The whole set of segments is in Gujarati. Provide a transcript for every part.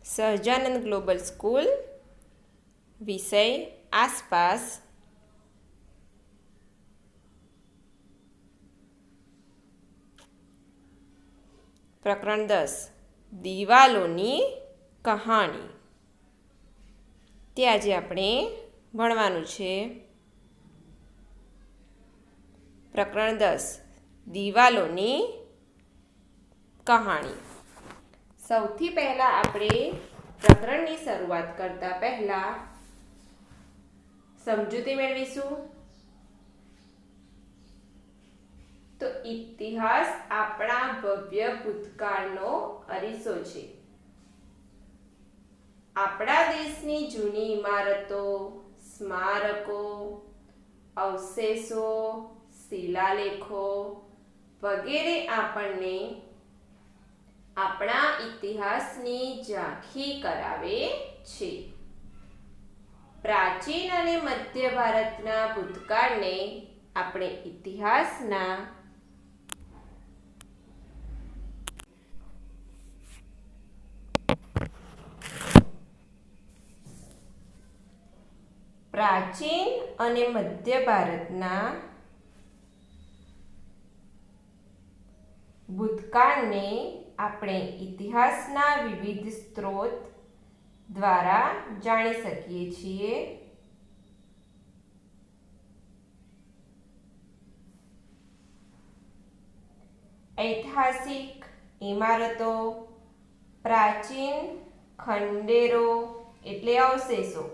સહજાનંદ ગ્લોબલ સ્કૂલ, વિષય આસપાસ. પ્રકરણ 10 દિવાલોની કહાણી. તે આજે આપણે ભણવાનું છે. પ્રકરણ 10 દિવાલોની કહાણી. સૌથી પહેલા આપણે પ્રકરણની શરૂઆત કરતા પહેલા સમજૂતી મેળવીશું. તો ઇતિહાસ આપણા ભવ્ય ભૂતકાળનો અરીસો છે. આપણા દેશની જૂની ઇમારતો, સ્મારકો, અવશેષો, શિલાલેખો વગેરે આપણને આપણા ઇતિહાસની ઝાંખી કરાવે છે. પ્રાચીન અને મધ્ય ભારતના ભૂતકાળને આપણે ઇતિહાસના પ્રાચીન અને મધ્ય ભારતના ભૂતકાળને આપણે ઇતિહાસના વિવિધ સ્ત્રોત દ્વારા જાણી શકીએ છીએ. ઐતિહાસિક ઇમારતો, પ્રાચીન ખંડેરો એટલે અવશેષો,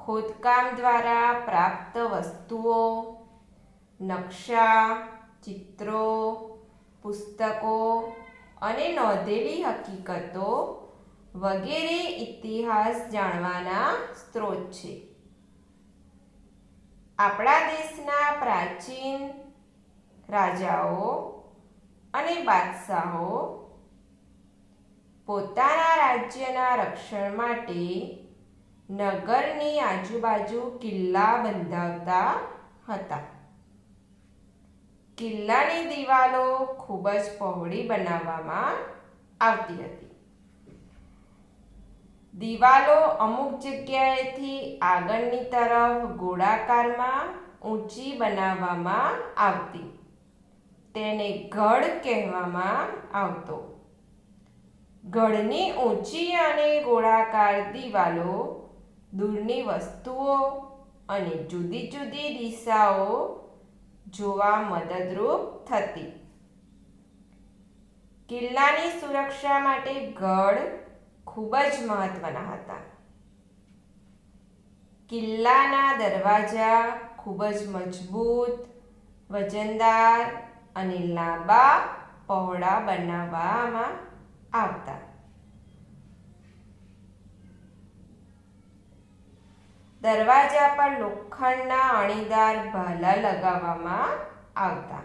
ખોદકામ દ્વારા પ્રાપ્ત વસ્તુઓ, નકશા, ચિત્રો, પુસ્તકો અને નોંધેલી હકીકતો વગેરે ઇતિહાસ જાણવાના સ્ત્રોત છે. આપણા દેશના પ્રાચીન રાજાઓ અને બાદશાહો પોતાના રાજ્યના રક્ષણ માટે નગરની આજુબાજુ કિલ્લા બંધાવતા હતા. કિલ્લાની દિવાલો ખૂબ જ પહોળી બનાવવામાં આવતી હતી. દિવાલો અમુક જગ્યાએથી આગળની તરફ ગોળાકારમાં ઊંચી બનાવવામાં આવતી. તેને ગઢ કહેવામાં આવતો. ગઢની ઊંચી અને ગોળાકાર દિવાલો દૂરની વસ્તુઓ અને જુદી જુદી દિશાઓ જોવા મદદરૂપ થતી. કિલ્લાની સુરક્ષા માટે ગઢ ખૂબ જ મહત્વના હતા. કિલ્લાના દરવાજા ખૂબ જ મજબૂત, વજનદાર અને લાંબા પહોળા બનાવવામાં આવતા. દરવાજા પર લોખંડના અણીદાર ભાલા લગાવવામાં આવતા.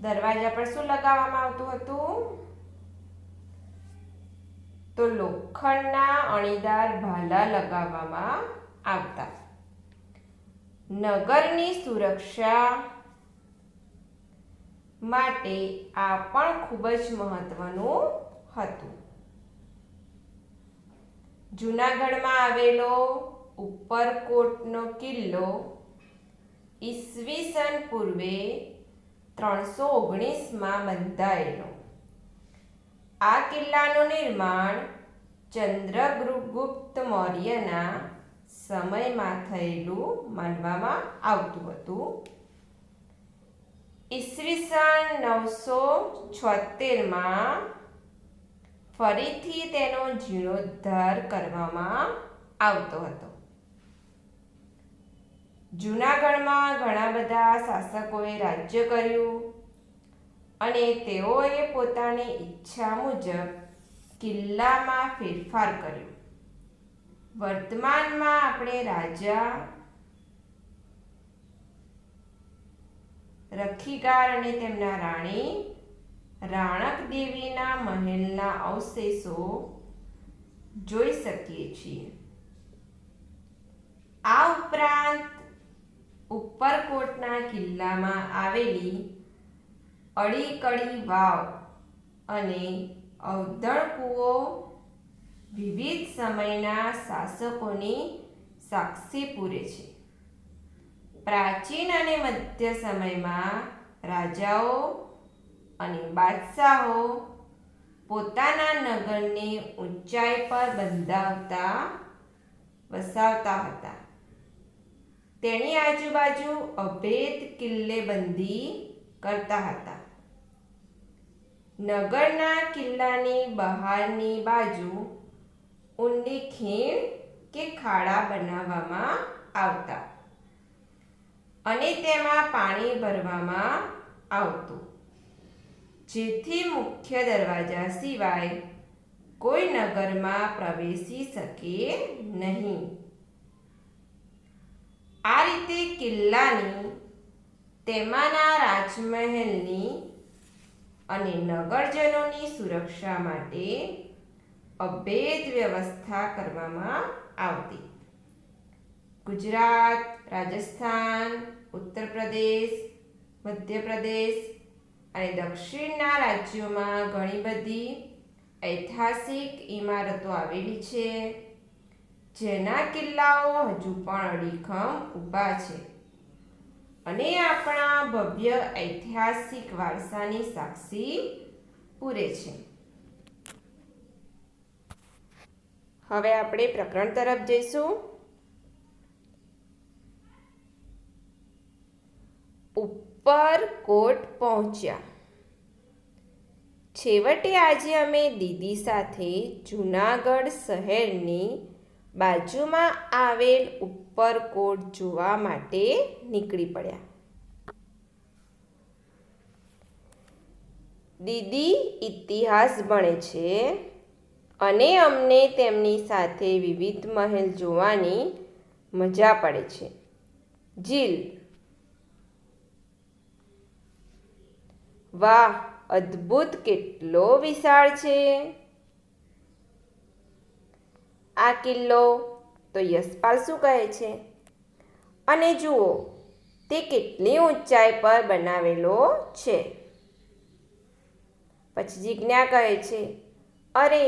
દરવાજા પર શું લગાવવામાં આવતું હતું? તો લોખંડના અણીદાર ભાલા લગાવવામાં આવતા. નગરની સુરક્ષા માટે આ પણ ખૂબ જ મહત્વનું હતું. જૂનાગઢમાં આવેલો ઉપરકોટનો કિલ્લો ઈસવીસન પૂર્વે 319માં બંધાયેલો. આ કિલ્લાનું નિર્માણ ચંદ્રગુપ્ત મૌર્યના સમયમાં થયેલું માનવામાં આવતું હતું. ઈસવીસન 976માં ફરીથી તેનો જીર્ણોદ્ધાર કરવામાં આવતો હતો. જૂનાગઢમાં ઘણા બધા શાસકોએ રાજ્ય કર્યું અને તેઓએ પોતાની ઈચ્છા મુજબ કિલ્લામાં ફેરફાર કર્યો. વર્તમાનમાં આપણે રાજા, રખીગાર અને તેમના રાણી રાણક દેવીના મહેલના અવશેષો જોઈ શકીએ છીએ. આ ઉપરાંત ઉપરકોટના કિલ્લામાં આવેલી અડીકડી વાવ અને અવધણ કૂવો વિવિધ સમયના શાસકોની સાક્ષી પૂરે છે. પ્રાચીન અને મધ્ય સમયમાં રાજાઓ અને બાદશાહો પોતાના નગરને ઊંચાઈ પર વસાવતા હતા. તેની આજુબાજુ અભેદ કિલ્લેબંધી કરતા હતા. નગરના કિલ્લાની બહારની બાજુ ઊંડી ખીણ કે ખાડા બનાવવામાં આવતા અને તેમાં પાણી ભરવામાં આવતું, જેથી મુખ્ય દરવાજા સિવાય કોઈ નગરમાં પ્રવેશી શકે નહીં. આ રીતે કિલ્લાની, તેમાંના રાજમહેલની અને નગરજનોની સુરક્ષા માટે અભેદ વ્યવસ્થા કરવામાં આવતી. ગુજરાત, રાજસ્થાન, ઉત્તર પ્રદેશ, મધ્યપ્રદેશ અને દક્ષિણના રાજ્યોમાં ઘણી બધી ઐતિહાસિક ઇમારતો આવેલી છે, જેના કિલ્લાઓ હજુ પણ અડીખમ ઊભા છે અને આપણા ભવ્ય ઐતિહાસિક વારસાની સાક્ષી પૂરે છે. હવે આપણે પ્રકરણ તરફ જઈશું. ઉપરકોટ પહોંચ્યા. છેવટે આજે અમે દીદી સાથે જૂનાગઢ શહેરની બાજુમાં આવેલ ઉપરકોટ જોવા માટે નીકળી પડ્યા. દીદી ઇતિહાસ ભણે છે અને અમને તેમની સાથે વિવિધ મહેલ જોવાની મજા પડે છે. જીલ: વાહ, અદ્ભુત! કેટલો વિશાળ છે આ કિલ્લો, તો યશપાલ શું કહે છે? અને જુઓ, તે કેટલી ઊંચાઈ પર બનાવેલો છે. પછી જીજ્ઞા કહે છે, અરે,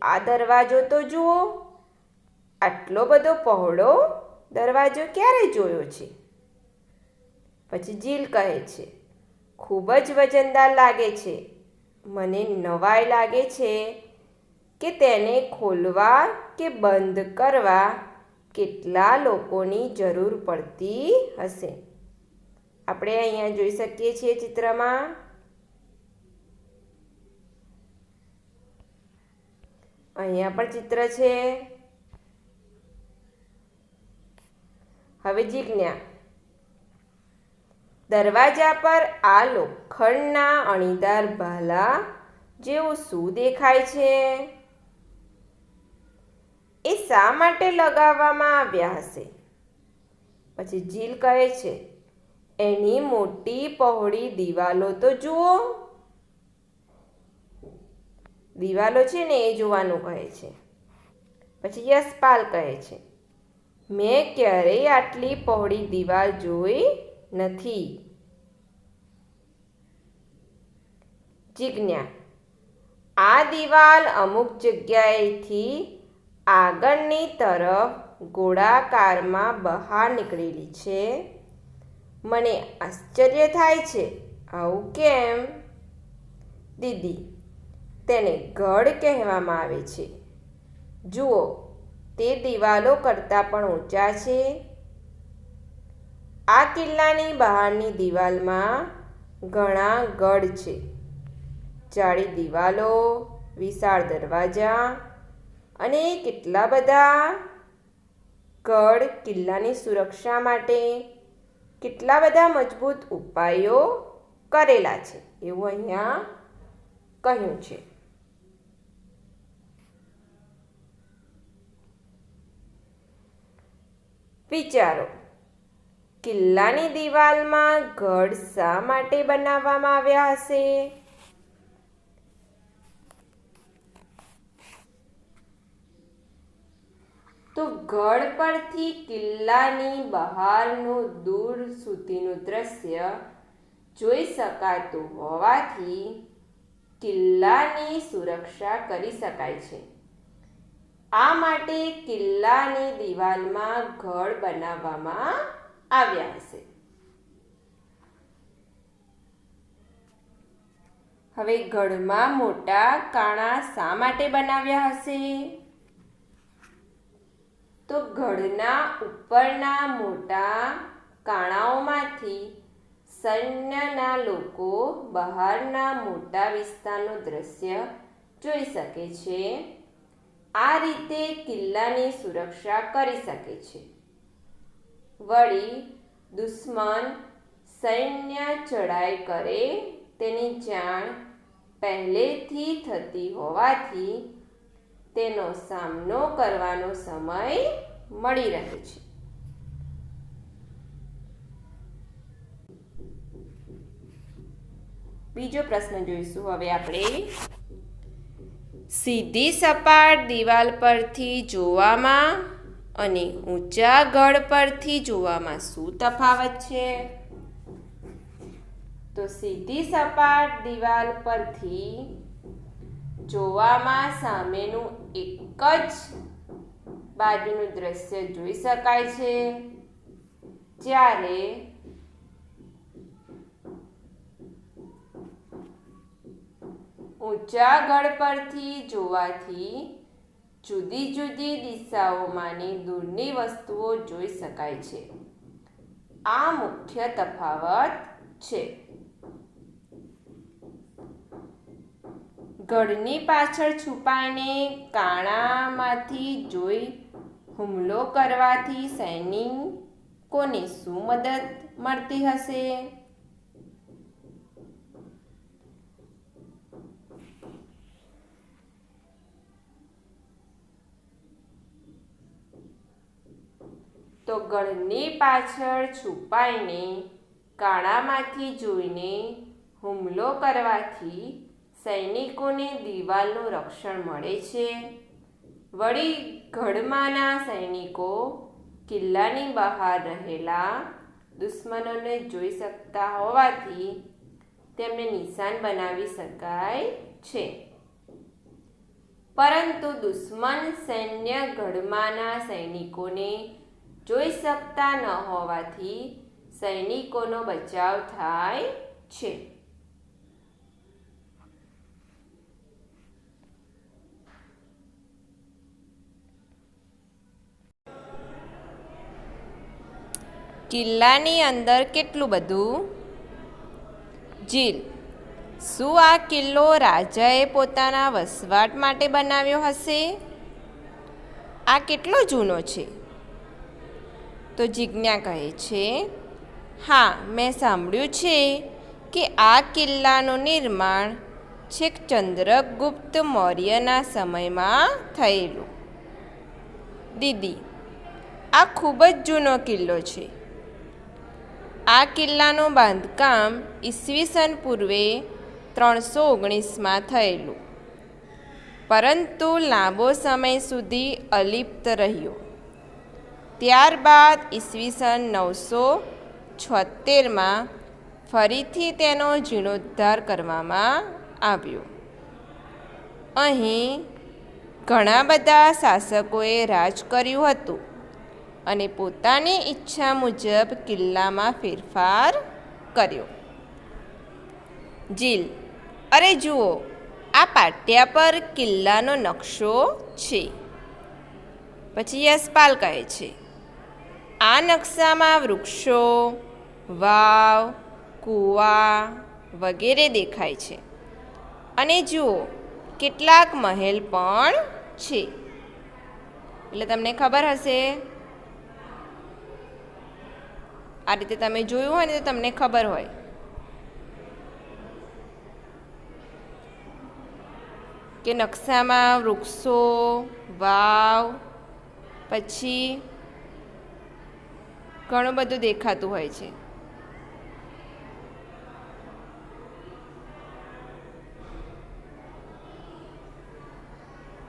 આ દરવાજો તો જુઓ, આટલો બધો પહોળો દરવાજો ક્યારે જોયો છે? પછી જીલ કહે છે, ખૂબ જ વજનદાર લાગે છે. મને નવાઈ લાગે છે કે તેને ખોલવા કે બંધ કરવા કેટલા લોકોની જરૂર પડતી હશે. આપણે અહીંયા જોઈ શકીએ છીએ ચિત્રમાં. અહીંયા પણ ચિત્ર છે. હવે જીજ્ઞા: દરવાજા પર આ લોખંડના અણીદાર ભાલા જેવું શું દેખાય છે? એ શા માટે લગાવવામાં આવ્યા હશે? પછી જીલ કહે છે, એની મોટી પહોળી દિવાલો તો જુઓ. દિવાલો છે ને એ જોવાનું કહે છે. પછી યશપાલ કહે છે, મેં ક્યારેય આટલી પહોળી દિવાલ જોઈ નથી. જીજ્ઞા: આ દિવાલ અમુક જગ્યાએથી આગળની તરફ ગોળાકારમાં બહાર નીકળેલી છે. મને આશ્ચર્ય થાય છે, આવું કેમ? દીદી: તેને ગઢ કહેવામાં આવે છે. જુઓ, તે દિવાલો કરતાં પણ ઊંચા છે. આ કિલ્લાની બહારની દિવાલમાં ઘણા ગઢ છે. જાડી દિવાલો, વિશાળ દરવાજા અને કેટલા બધા ગઢ કિલ્લાની સુરક્ષા માટે કેટલા બધા મજબૂત ઉપાયો કરેલા છે, એવું અહીંયા કહ્યું છે. વિચારો, કિલ્લાની દિવાલમાં ગઢ શા માટે બનાવવામાં આવ્યા હશે? તો ગઢ પરથી કિલ્લાની બહારનું દૂર સુધીનું દ્રશ્ય જોઈ શકાતું હોવાથી કિલ્લાની સુરક્ષા કરી શકાય છે. આ માટે કિલ્લાની દિવાલમાં ગઢ બનાવવામાં આવ્યા હશે. હવે ગઢમાં મોટા કાણા શા માટે બનાવ્યા હશે? તો ગઢના ઉપરના મોટા કાણાઓમાંથી સૈન્યના લોકો બહારના મોટા વિસ્તારનું દ્રશ્ય જોઈ શકે છે. આ રીતે કિલ્લાની સુરક્ષા કરી શકે છે. વળી દુશ્મન સૈન્ય ચઢાઈ કરે તેની જાણ પહેલેથી થતી હોવાથી તેનો સામનો કરવાનો સમય મળી રહે છે. બીજો પ્રશ્ન જોઈશું હવે આપણે. સીધી સપાટ દિવાલ પરથી જોવામાં અને ઊંચા ગઢ પરથી જોવામાં શું તફાવત છે? તો સીધી સપાટ દિવાલ પરથી જોવામાં સામેનું એક જ બાજુનું દ્રશ્ય જોઈ શકાય છે, જ્યારે ઊંચા ગઢ પરથી જોવાથી જુદી જુદી દિશાઓમાંની દૂરની વસ્તુઓ જોઈ શકાય છે. આ મુખ્ય તફાવત છે. ગઢની પાછળ છુપાઈને કાણામાંથી જોઈ હુમલો કરવાથી સૈનિકોને શું મદદ મળતી હશે? તો ગઢની પાછળ છુપાઈને કાણામાંથી જોઈને હુમલો કરવાથી સૈનિકોને દિવાલનું રક્ષણ મળે છે. વળી ગઢમાંના સૈનિકો કિલ્લાની બહાર રહેલા દુશ્મનોને જોઈ શકતા હોવાથી તેમને નિશાન બનાવી શકાય છે. પરંતુ દુશ્મન સૈન્ય ગઢમાંના સૈનિકોને જોઈ શકતા ન હોવાથી સૈનિકોનો બચાવ થાય છે. કિલ્લાની અંદર કેટલું બધું? જીલ. શું આ કિલ્લો રાજાએ પોતાના વસવાટ માટે બનાવ્યો હશે? આ કેટલો જૂનો છે? તો જિજ્ઞા કહે છે, હા, મેં સાંભળ્યું છે કે આ કિલ્લાનું નિર્માણ છેક ચંદ્રગુપ્ત મૌર્યના સમયમાં થયેલું. દીદી, આ ખૂબ જ જૂનો કિલ્લો છે. આ કિલ્લાનું બાંધકામ ઈસવીસન પૂર્વે 319માં થયેલું, પરંતુ લાંબો સમય સુધી અલિપ્ત રહ્યો. ત્યારબાદ ઈસવીસન 976માં ફરીથી તેનો જીર્ણોદ્ધાર કરવામાં આવ્યો. અહીં ઘણા બધા શાસકોએ રાજ કર્યું હતું અને પોતાની ઈચ્છા મુજબ કિલ્લામાં ફેરફાર કર્યો. જીલ. અરે જુઓ, આ પાટિયા પર કિલ્લાનો નકશો છે. પછી યશપાલ કહે છે, આ નકશામાં વૃક્ષો, વાવ, કૂવા વગેરે દેખાય છે. અને જુઓ, કેટલાક મહેલ પણ છે. એટલે તમને ખબર હશે, આ રીતે તમે જોયું હોય ને તો તમને ખબર હોય કે નકશામાં વૃક્ષો, વાવ, પછી ઘણું બધું દેખાતું હોય છે.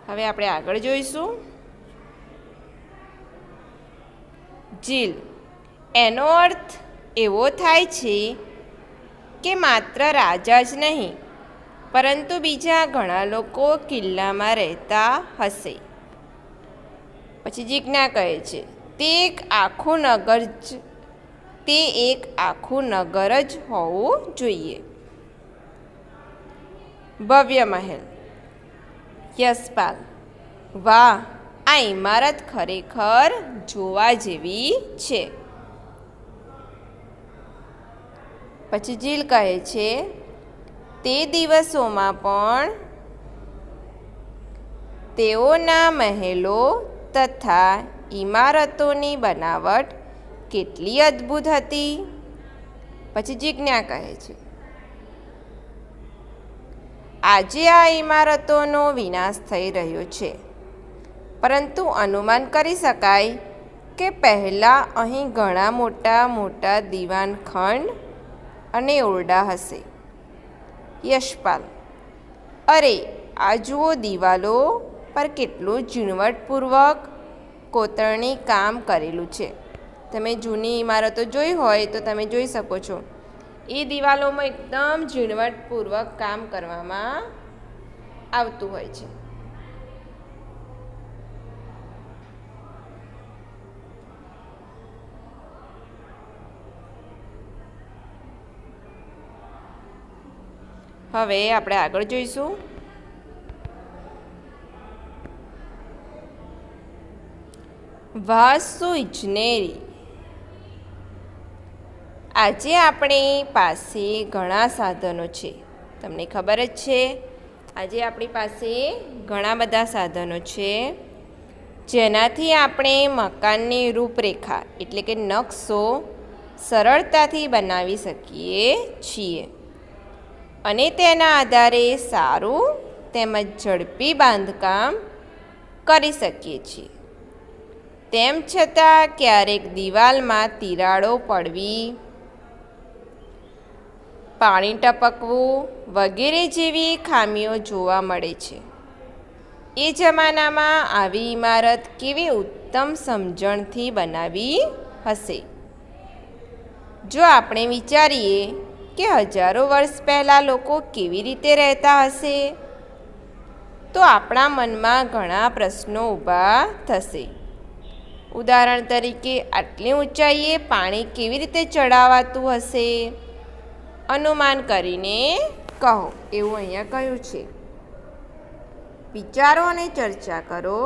હવે આપણે આગળ જોઈશું. જીલ એનો અર્થ એવો થાય છે કે માત્ર રાજા જ નહીં પરંતુ બીજા ઘણા લોકો કિલ્લામાં રહેતા હશે. પછી જીજ્ઞા કહે છે તે એક આખું નગર જ હોવું જોઈએ. ભવ્ય મહેલ. યશપાલ વાહ, આ ઇમારત ખરેખર જોવા જેવી છે. પછી જીલ કહે છે તે દિવસોમાં પણ તેઓના મહેલો તથા ઇમારતોની બનાવટ કેટલી અદ્ભુત હતી. પછી જીજ્ઞા કહે છે આજે આ ઇમારતોનો વિનાશ થઈ રહ્યો છે પરંતુ અનુમાન કરી શકાય કે પહેલાં અહીં ઘણા મોટા મોટા દીવાનખંડ અને ઓરડા હશે. યશપાલ અરે આ જુઓ, દિવાલો પર કેટલું ઝીણવટપૂર્વક કોતરણી કામ કરેલું છે. તમે જૂની ઇમારતો જોઈ હોય તો તમે જોઈ શકો છો એ દિવાલોમાં એકદમ ઝીણવટપૂર્વક કામ કરવામાં આવતું હોય છે. હવે આપણે આગળ જોઈશું. વાસ્તુ ઇજનેરી. આજે આપણી પાસે ઘણા સાધનો છે. તમને ખબર જ છે આજે આપણી પાસે ઘણા બધા સાધનો છે જેનાથી આપણે મકાનની રૂપરેખા એટલે કે નકશો સરળતાથી બનાવી શકીએ છીએ અને તેના આધારે સારું તેમજ ઝડપી બાંધકામ કરી શકીએ છીએ. તેમ છતાં ક્યારેક દિવાલમાં તિરાડો પડવી, પાણી ટપકવું વગેરે જેવી ખામીઓ જોવા મળે છે. એ જમાનામાં આવી ઇમારત કેવી ઉત્તમ સમજણથી બનાવી હશે. જો આપણે વિચારીએ કે હજારો વર્ષ પહેલાં લોકો કેવી રીતે રહેતા હશે તો આપણા મનમાં ઘણા પ્રશ્નો ઊભા થશે. ઉદાહરણ તરીકે આટલી ઊંચાઈએ પાણી કેવી રીતે ચડાવાતું હશે? અનુમાન કરીને કહો એવું અહીંયા કહ્યું છે. વિચારો અને ચર્ચા કરો.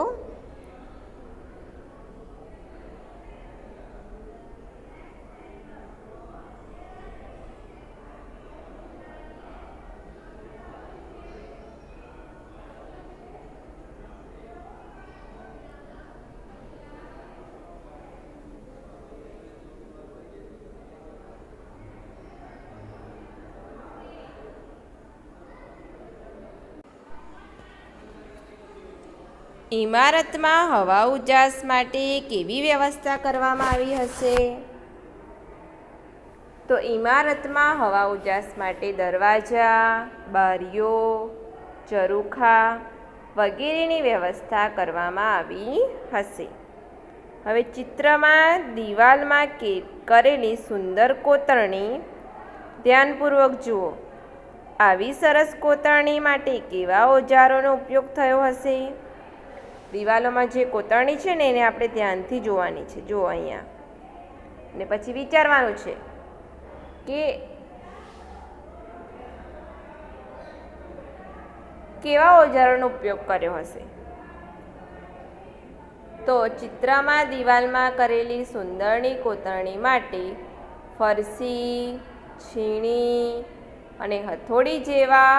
ઇમારતમાં હવા ઉજાસ માટે કેવી વ્યવસ્થા કરવામાં આવી હશે? તો ઇમારતમાં હવા ઉજાસ માટે દરવાજા, બારીઓ, ઝરૂખા વગેરેની વ્યવસ્થા કરવામાં આવી હશે. હવે ચિત્રમાં દિવાલમાં કરેલી સુંદર કોતરણી ધ્યાનપૂર્વક જુઓ. આવી સરસ કોતરણી માટે કેવા ઓજારોનો ઉપયોગ થયો હશે? દિવાલોમાં જે કોતરણી છે ને એને આપણે ધ્યાનથી જોવાની છે. જુઓ અહીંયા ને પછી વિચારવાનું છે કે કેવા ઓજારોનો ઉપયોગ કર્યો હશે. તો ચિત્રમાં દિવાલમાં કરેલી સુંદરની કોતરણી માટે ફરસી, છીણી અને હથોડી જેવા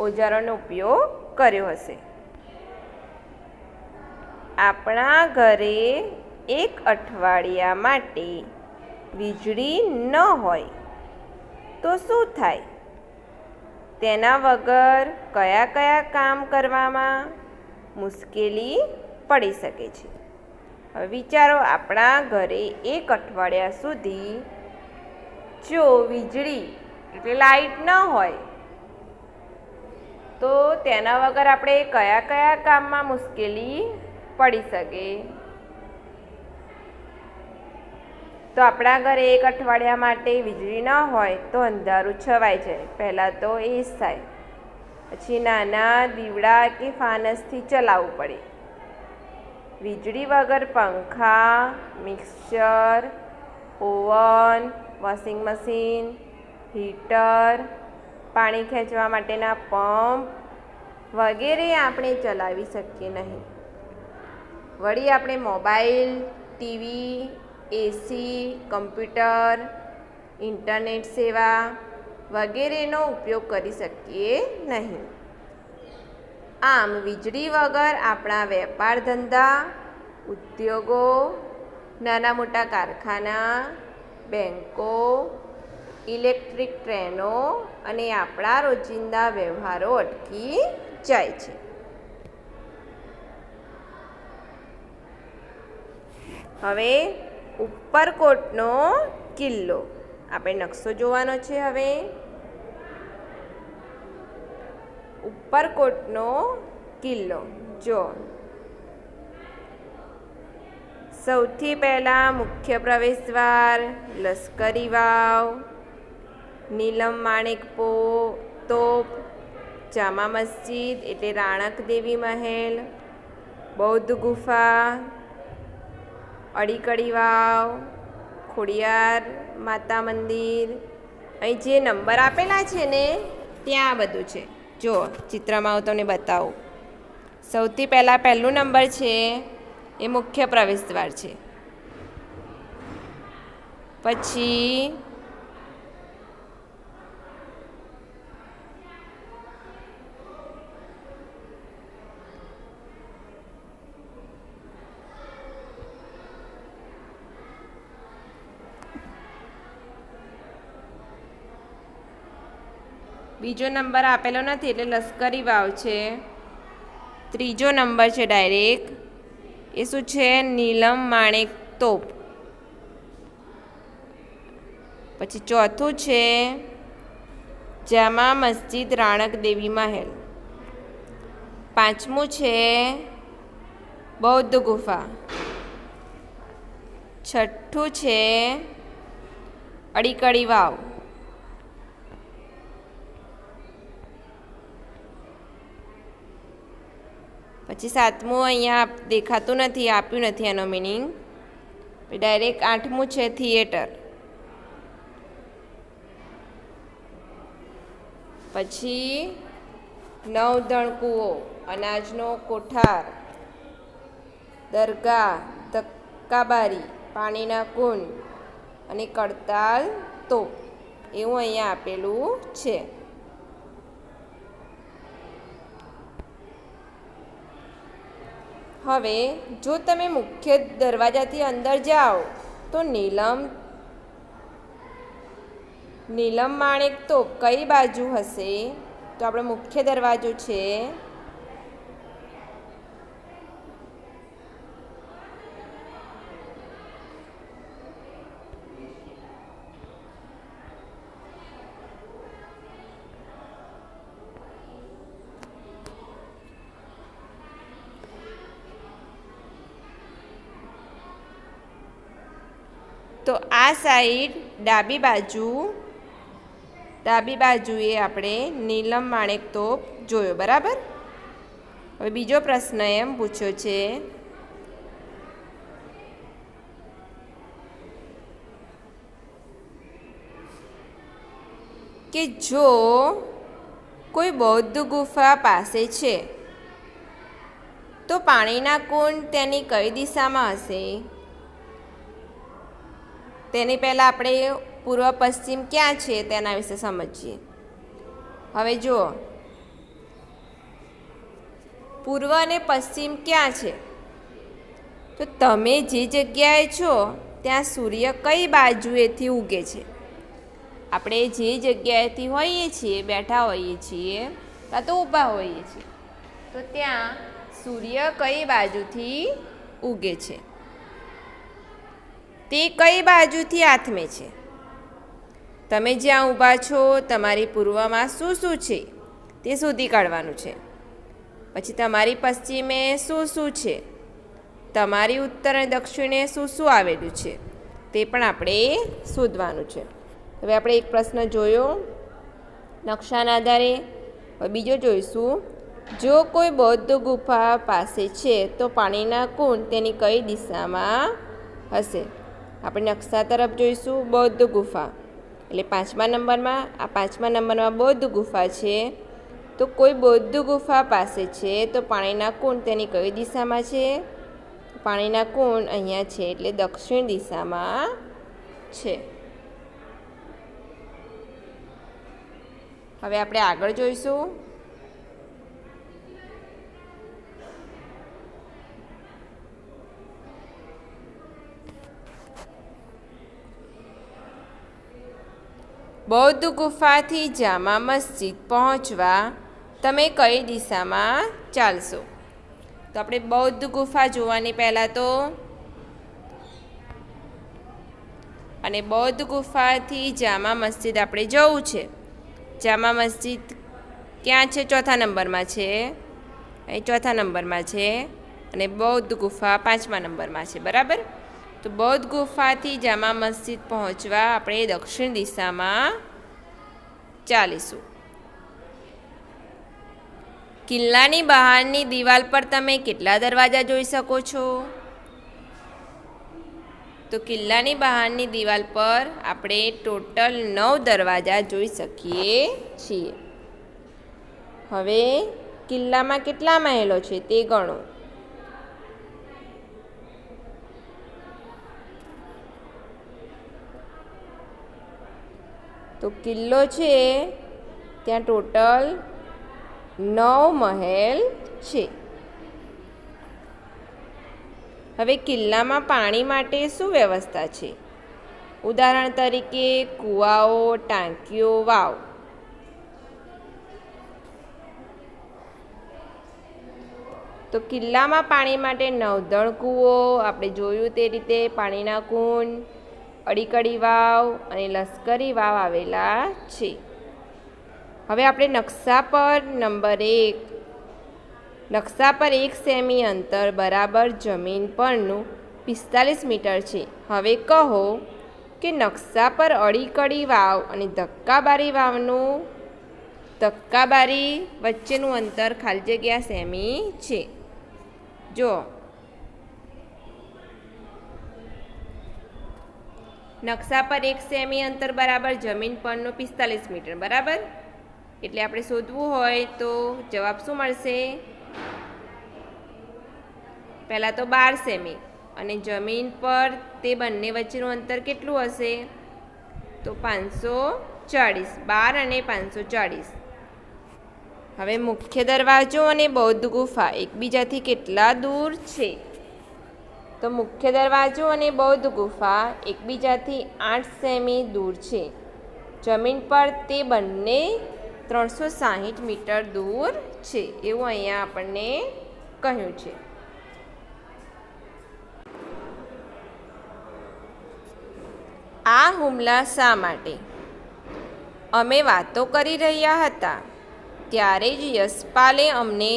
ઓજારોનો ઉપયોગ કર્યો હશે. આપણા ઘરે એક અઠવાડિયા માટે વીજળી ન હોય તો શું થાય? તેના વગર કયા કયા કામ કરવામાં મુશ્કેલી પડી શકે છે? હવે વિચારો, આપણા ઘરે એક અઠવાડિયા સુધી જો વીજળી એટલે લાઈટ ન હોય તો તેના વગર આપણે કયા કયા કામમાં મુશ્કેલી પડી શકે? તો આપણા ઘરે એક અઠવાડિયા માટે વીજળી ન હોય તો અંધારું છવાઈ જાય. પહેલાં તો એ જ થાય. પછી નાના દીવડા કે ફાનસથી ચલાવવું પડે. વીજળી વગર પંખા, mixer, oven, washing machine, heater, પાણી ખેંચવા માટેના પંપ વગેરે આપણે ચલાવી શકીએ નહીં. વળી આપણે મોબાઈલ, ટીવી, એસી, કમ્પ્યુટર, ઇન્ટરનેટ સેવા વગેરેનો ઉપયોગ કરી શકીએ નહીં. આમ વીજળી વગર આપણા વેપાર ધંધા, ઉદ્યોગો, નાના મોટા કારખાના, બેન્કો, ઇલેક્ટ્રિક ટ્રેનો અને આપણા રોજિંદા વ્યવહારો અટકી જાય છે. હવે ઉપરકોટનો કિલ્લો આપણે નકશો જોવાનો છે. હવે ઉપરકોટનો કિલ્લો જો. સૌથી પહેલાં મુખ્ય પ્રવેશદ્વાર, લશ્કરી વાવ, નીલમ માણેક તોપ, જામા મસ્જિદ એટલે રાણક દેવી મહેલ, બૌદ્ધ ગુફા, અડીકડી વાવ, ખોડિયાર માતા મંદિર. અહીં જે નંબર આપેલા છે ને ત્યાં બધું છે. જો ચિત્રમાં હું તમને બતાવું. સૌથી પહેલાં પહેલું નંબર છે એ મુખ્ય પ્રવેશદ્વાર છે. પછી બીજો નંબર આપેલો નથી એટલે લશ્કરી વાવ છે. ત્રીજો નંબર છે ડાયરેક્ટ એ શું છે? નીલમ માણેક તોપ. પછી ચોથું છે જામા મસ્જિદ રાણક દેવી મહેલ. પાંચમું છે બૌદ્ધ ગુફા. છઠ્ઠું છે અડીકડી વાવ. પછી સાતમું અહીંયા દેખાતું નથી, આપ્યું નથી એનો મિનિંગ. ડાયરેક્ટ આઠમું છે થિયેટર. પછી નવધણ કૂવો, અનાજનો કોઠાર, દરગાહ, ધક્કાબારી, પાણીના કુંડ અને કડતાલ તોપ એવું અહીંયા આપેલું છે. હવે જો તમે મુખ્ય દરવાજાથી અંદર જાઓ તો નીલમ માણેક તોપ કઈ બાજુ હશે? તો આપણો મુખ્ય દરવાજો છે તો આ સાઈડ ડાબી બાજુએ આપણે નીલમ માણેક તોપ જોયો. બરાબર. હવે બીજો પ્રશ્ન એમ પૂછ્યો છે કે જો કોઈ બૌદ્ધ ગુફા પાસે છે તો પાણીના કુંડ તેની કઈ દિશામાં હશે? તેની પહેલાં આપણે પૂર્વ પશ્ચિમ ક્યાં છે તેના વિશે સમજીએ. હવે જુઓ, પૂર્વ અને પશ્ચિમ ક્યાં છે? તો તમે જે જગ્યાએ છો ત્યાં સૂર્ય કઈ બાજુએથી ઉગે છે? આપણે જે જગ્યાએથી હોઈએ છીએ, બેઠા હોઈએ છીએ કાં તો ઊભા હોઈએ છીએ, તો ત્યાં સૂર્ય કઈ બાજુથી ઉગે છે? તે કઈ બાજુથી આથમે છે? તમે જ્યાં ઊભા છો તમારી પૂર્વમાં શું શું છે તે શોધી કાઢવાનું છે. પછી તમારી પશ્ચિમે શું શું છે, તમારી ઉત્તર અને દક્ષિણે શું શું આવેલું છે તે પણ આપણે શોધવાનું છે. હવે આપણે એક પ્રશ્ન જોયો નકશાના આધારે. હવે બીજો જોઈશું. જો કોઈ બૌદ્ધ ગુફા પાસે છે તો પાણીના કુંડ તેની કઈ દિશામાં હશે? આપણે નકશા તરફ જોઈશું. બૌદ્ધ ગુફા એટલે 5મા નંબરમાં. આ 5મા નંબરમાં બૌદ્ધ ગુફા છે. તો કોઈ બૌદ્ધ ગુફા પાસે છે તો પાણીના કુંડ તેની કઈ દિશામાં છે? પાણીના કુંડ અહીંયા છે એટલે દક્ષિણ દિશામાં છે. હવે આપણે આગળ જોઈશું. બૌદ્ધ ગુફાથી જામા મસ્જિદ પહોંચવા તમે કઈ દિશામાં ચાલશો? તો આપણે બૌદ્ધ ગુફા જોવાની પહેલાં તો અને બૌદ્ધ ગુફાથી જામા મસ્જિદ આપણે જવું છે. જામા મસ્જિદ ક્યાં છે? 4થા નંબરમાં છે. અહીં 4થા નંબરમાં છે અને બૌદ્ધ ગુફા 5મા નંબરમાં છે. બરાબર. તો બૌદ્ધ ગુફાથી જામા મસ્જિદ પહોંચવા આપણે દક્ષિણ દિશામાં ચાલીશું. કિલ્લાની બહારની દિવાલ પર તમે કેટલા દરવાજા જોઈ શકો છો? તો કિલ્લાની બહારની દિવાલ પર આપણે ટોટલ 9 દરવાજા જોઈ શકીએ છીએ. હવે કિલ્લામાં કેટલા મહેલો છે તે ગણો. તો કિલ્લો છે ત્યાં ટોટલ 9 મહેલ છે. હવે કિલ્લામાં પાણી માટે શું વ્યવસ્થા છે? ઉદાહરણ તરીકે કૂવાઓ, ટાંકીઓ, વાવ. તો કિલ્લામાં પાણી માટે નવદળ કૂવો, આપણે જોયું તે રીતે પાણીના કુંડ, અડીકડી વાવ અને લશ્કરી વાવ આવેલા છે. હવે આપણે નકશા પર નંબર 1. નકશા પર 1 સેમી અંતર બરાબર જમીન પરનું 45 મીટર છે. હવે કહો કે નકશા પર અડીકડી વાવ અને ધક્કાબારી વચ્ચેનું અંતર ખાલી જગ્યા સેમી છે. જો નકશા પર 1 સેમી અંતર બરાબર જમીન પરનું 45 મીટર. બરાબર. એટલે આપણે શોધવું હોય તો જવાબ શું મળશે? પહેલાં તો 12 સેમી અને જમીન પર તે બંને વચ્ચેનું અંતર કેટલું હશે? તો 540. 12 અને 540. હવે મુખ્ય દરવાજો અને બૌદ્ધ ગુફા એકબીજાથી કેટલા દૂર છે? તો મુખ્ય દરવાજો અને બૌદ્ધ ગુફા એકબીજાથી 8 સેમી દૂર છે. જમીન પર તે બંને 360 મીટર દૂર છે એવું અહીંયા આપણને કહ્યું છે. આ હુમલા શા માટે? અમે વાતો કરી રહ્યા હતા ત્યારે જ યશપાલે અમને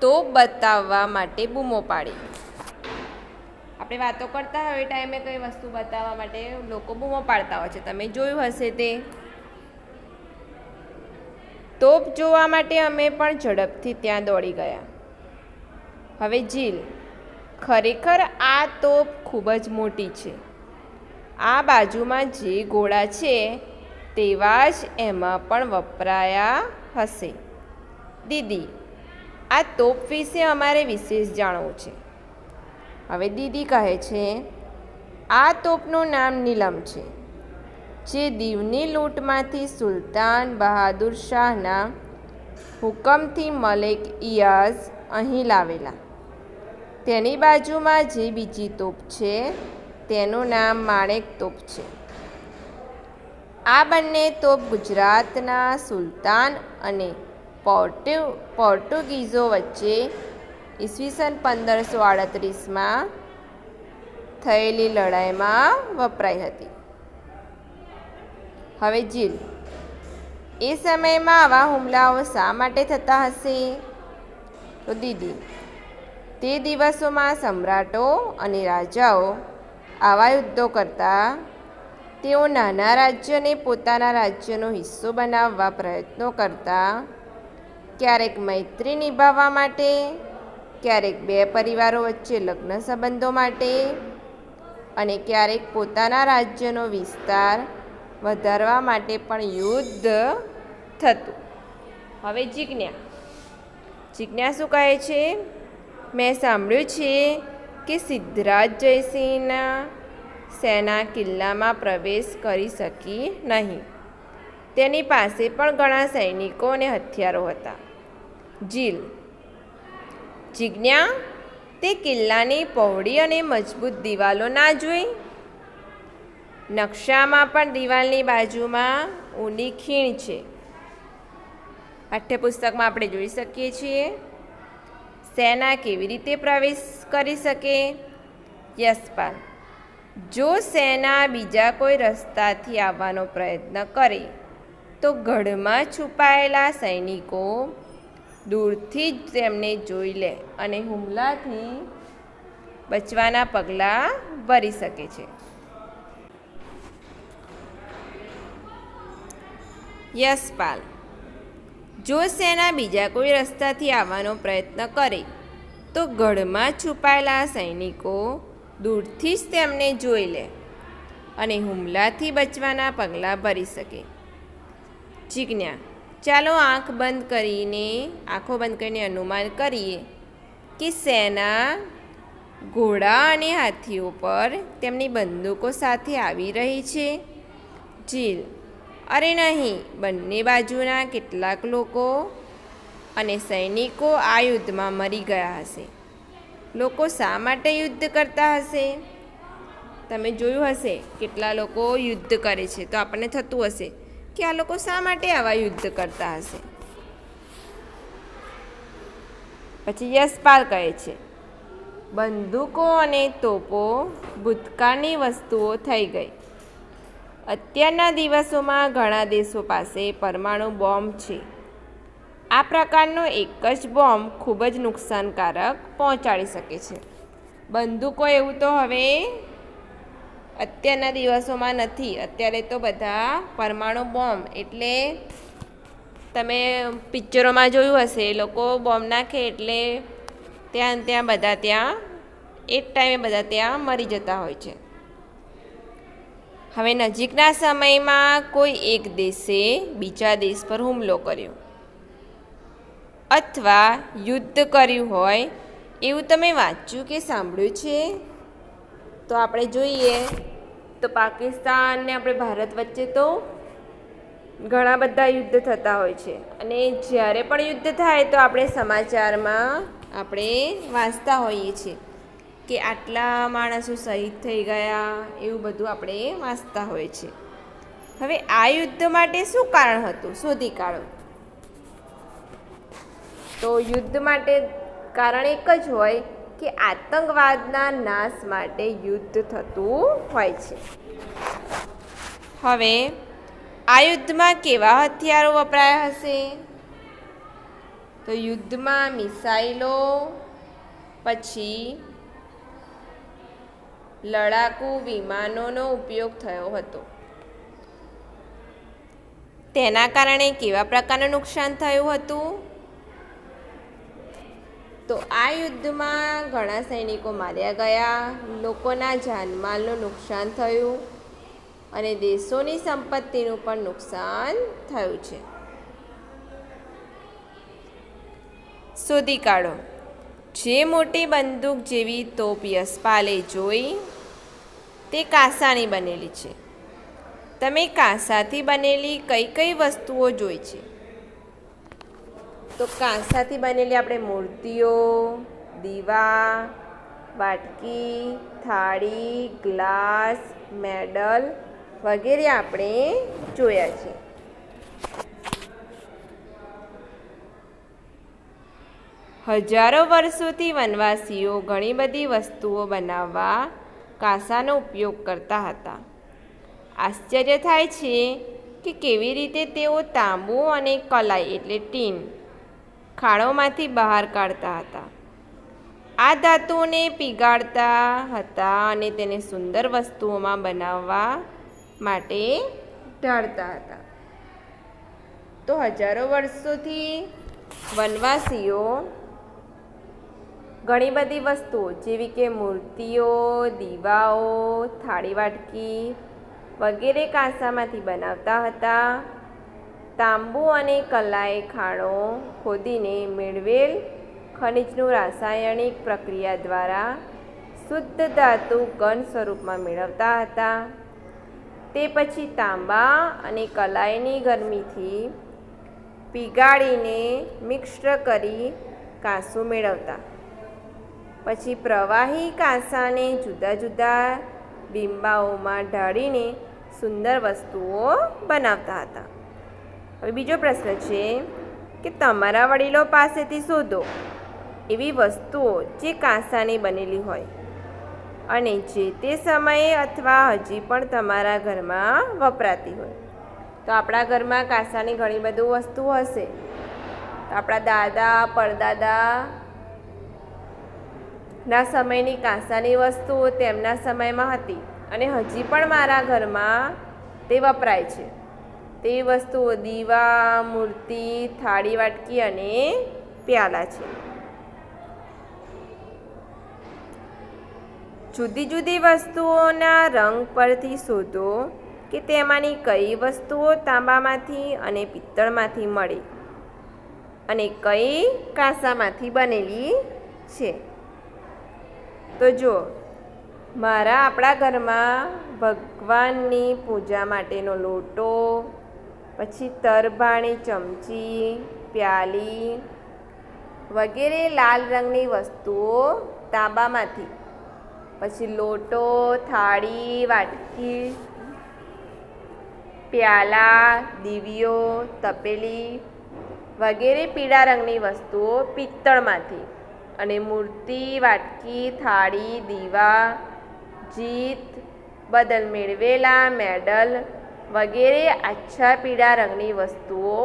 તોપ બતાવવા માટે બૂમો પાડી. આપણે વાતો કરતા હોય એ ટાઈમે કઈ વસ્તુ બતાવવા માટે લોકો બૂમો પાડતા હોય છે. તમે જોયું હશે તે. તોપ જોવા માટે અમે પણ ઝડપથી ત્યાં દોડી ગયા. હવે જીલ. ખરેખર આ તોપ ખૂબ જ મોટી છે. આ બાજુમાં જે ગોળા છે તેવા જ એમાં પણ વપરાયા હશે. દીદી, આ તોપ વિશે અમારે વિશેષ જાણવું છે. હવે દીદી કહે છે, આ તોપનું નામ નીલમ છે, જે દીવની લૂંટમાંથી સુલતાન બહાદુર શાહના હુકમથી મલેક ઇયાઝ અહીં લાવેલા. તેની બાજુમાં જે બીજી તોપ છે તેનું નામ માણેક તોપ છે. આ બંને તોપ ગુજરાતના સુલતાન અને પોર્ટુગીઝો વચ્ચે ઈસવીસન 1538માં થયેલી લડાઈમાં વપરાઈ હતી. હવે જીલ. એ સમયમાં આવા હુમલાઓ શા માટે થતા હશે? તો દીદી, તે દિવસોમાં સમ્રાટો અને રાજાઓ આવા યુદ્ધો કરતાં તેઓ નાના રાજ્યને પોતાના રાજ્યનો હિસ્સો બનાવવા પ્રયત્નો કરતા, ક્યારેક મૈત્રી નિભાવવા માટે, ક્યારેક બે પરિવારો વચ્ચે લગ્ન સંબંધો માટે અને ક્યારેક પોતાના રાજ્યનો વિસ્તાર વધારવા માટે પણ યુદ્ધ થતું. હવે જીજ્ઞા શું કહે છે? મેં સાંભળ્યું છે કે સિદ્ધરાજ જયસિંહના સેના કિલ્લામાં પ્રવેશ કરી શકી નહીં. તેની પાસે પણ ઘણા સૈનિકો અને હથિયારો હતા. જીજ્ઞા, તે કિલ્લાની પહોળી અને મજબૂત દિવાલો ના જોઈ? નકશામાં પણ દિવાલની બાજુમાં ઊંડી ખીણ છે. પાઠ્યપુસ્તકમાં આપણે જોઈ શકીએ છીએ. સેના કેવી રીતે પ્રવેશ કરી શકે? યશપાલ, જો સેના બીજા કોઈ રસ્તાથી આવવાનો પ્રયત્ન કરે તો ગઢમાં છુપાયેલા સૈનિકો દૂરથી જ તેમને જોઈ લે અને હુમલાથી બચવાના પગલાં ભરી શકે છે. યશપાલ, જો સેના બીજા કોઈ રસ્તાથી આવવાનો પ્રયત્ન કરે તો ગઢમાં છુપાયેલા સૈનિકો દૂરથી જ તેમને જોઈ લે અને હુમલાથી બચવાના પગલાં ભરી શકે. જીજ્ઞા, ચાલો આંખો બંધ કરીને અનુમાન કરીએ કે સેના ઘોડા અને હાથીઓ પર તેમની બંદૂકો સાથે આવી રહી છે. જીલ, અરે નહીં, બંને બાજુના કેટલાક લોકો અને સૈનિકો આ યુદ્ધમાં મરી ગયા હશે. લોકો શા માટે યુદ્ધ કરતા હશે? તમે જોયું હશે કેટલા લોકો યુદ્ધ કરે છે, તો આપણને થતું હશે કે આ લોકો શા માટે આવા યુદ્ધ કરતા હશે. પછી યશપાલ કહે છે, બંદૂકો અને તોપો ભૂતકાળની વસ્તુઓ થઈ ગઈ. અત્યારના દિવસોમાં ઘણા દેશો પાસે પરમાણુ બોમ્બ છે. આ પ્રકારનો એક જ બોમ્બ ખૂબ જ નુકસાનકારક પહોંચાડી શકે છે. બંદૂકો એવું તો હવે અત્યારના દિવસોમાં નથી. અત્યારે તો બધા પરમાણુ બોમ્બ, એટલે તમે પિક્ચરોમાં જોયું હશે, એ લોકો બોમ્બ નાખે એટલે ત્યાં બધા ત્યાં એક ટાઈમે બધા ત્યાં મરી જતા હોય છે. હવે નજીકના સમયમાં કોઈ એક દેશે બીજા દેશ પર હુમલો કર્યો અથવા યુદ્ધ કર્યું હોય એવું તમે વાંચ્યું કે સાંભળ્યું છે? તો આપણે જોઈએ તો પાકિસ્તાન ને આપણે ભારત વચ્ચે તો ઘણા બધા યુદ્ધ થતા હોય છે. અને જ્યારે પણ યુદ્ધ થાય તો આપણે સમાચારમાં આપણે વાંચતા હોઈએ છીએ કે આટલા માણસો શહીદ થઈ ગયા, એવું બધું આપણે વાંચતા હોઈએ છીએ. હવે આ યુદ્ધ માટે શું કારણ હતું? શોધી કાઢો. તો યુદ્ધ માટે કારણ એક જ હોય કે આતંકવાદના નાશ માટે યુદ્ધ થતું હોય છે. હવે આ યુદ્ધમાં કેવા હથિયારો વપરાયા હશે? તો યુદ્ધમાં મિસાઇલો, પછી લડાકુ વિમાનોનો ઉપયોગ થયો હતો. તેના કારણે કેવા પ્રકારનું નુકસાન થયું હતું? તો આ યુદ્ધમાં ઘણા સૈનિકો માર્યા ગયા, લોકોના જાનમાલનું નુકસાન થયું અને દેશોની સંપત્તિનું પણ નુકસાન થયું છે. શોધી કાઢો. જે મોટી બંદૂક જેવી તોપ યશપાલે જોઈ તે કાંસાની બનેલી છે. તમે કાંસાથી બનેલી કઈ કઈ વસ્તુઓ જોઈ છે? તો કાંસાથી બનેલી આપણે મૂર્તિઓ, દીવા, વાટકી, થાળી, ગ્લાસ, મેડલ વગેરે આપણે જોયા છે. હજારો વર્ષોથી વનવાસીઓ ઘણી બધી વસ્તુઓ બનાવવા કાંસાનો ઉપયોગ કરતા હતા. આશ્ચર્ય થાય છે કે કેવી રીતે તેઓ તાંબુ અને કલાઈ એટલે ટીન ખાણોમાંથી બહાર કાઢતા હતા. આ ધાતુને પીગાળતા હતા અને તેને સુંદર વસ્તુઓમાં બનાવવા માટે ઢાળતા હતા. તો હજારો વર્ષોથી વનવાસીઓ ઘણી બધી વસ્તુઓ જેવી કે મૂર્તિઓ, દીવાઓ, થાળી વાટકી વગેરે કાંસામાંથી બનાવતા હતા. તાંબુ અને કલાએ ખાણો ખોદીને મેળવેલ ખનિજનું રાસાયણિક પ્રક્રિયા દ્વારા શુદ્ધ ધાતુ ઘન સ્વરૂપમાં મેળવતા હતા. તે પછી તાંબા અને કલાઈની ગરમીથી પીગાળીને મિશ્ર કરી કાંસું મેળવતા. પછી પ્રવાહી કાંસાને જુદા જુદા બીંબાઓમાં ઢાળીને સુંદર વસ્તુઓ બનાવતા હતા. હવે બીજો પ્રશ્ન છે કે તમારા વડીલો પાસેથી શોધો એવી વસ્તુઓ જે કાંસાની બનેલી હોય અને જે તે સમયે અથવા હજી પણ તમારા ઘરમાં વપરાતી હોય. તો આપણા ઘરમાં કાંસાની ઘણી બધી વસ્તુ હશે. તો આપણા દાદા પરદાદા ના સમયની કાંસાની વસ્તુઓ તેમના સમયમાં હતી અને હજી પણ મારા ઘરમાં તે વપરાય છે. તે વસ્તુઓ દીવા, મૂર્તિ, થાળી વાટકી અને પ્યાલા છે. જુદી જુદી વસ્તુઓના રંગ પરથી શોધો કે તેમાંની કઈ વસ્તુઓ તાંબામાંથી અને પિત્તળમાંથી મળી અને કઈ કાંસામાંથી બનેલી છે. તો જો આપણા ઘરમાં ભગવાનની પૂજા માટેનો લોટો, પછી તરભાણી ચમચી, પ્યાલી વગેરે લાલ રંગની વસ્તુઓ તાંબામાંથી, પછી લોટો, થાળી વાટકી, પ્યાલા, દીવીઓ, તપેલી વગેરે પીળા રંગની વસ્તુઓ પિત્તળમાંથી અને મૂર્તિ, વાટકી, થાળી, દીવા, જીત બદલ મેળવેલા મેડલ વગેરે આછા પીળા રંગની વસ્તુઓ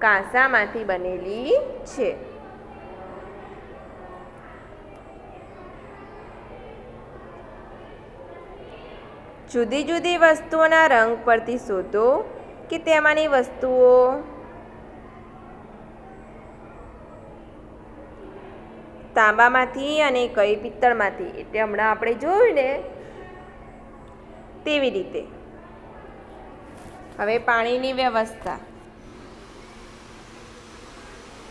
કાંસામાંથી બનેલી છે. જુદી જુદી વસ્તુઓના રંગ પરથી શોધો કે તેમાંની વસ્તુઓ તાંબામાંથી અને કઈ પિત્તળમાંથી. એટલે હમણાં આપણે જોયું ને તેવી રીતે. હવે પાણીની વ્યવસ્થા.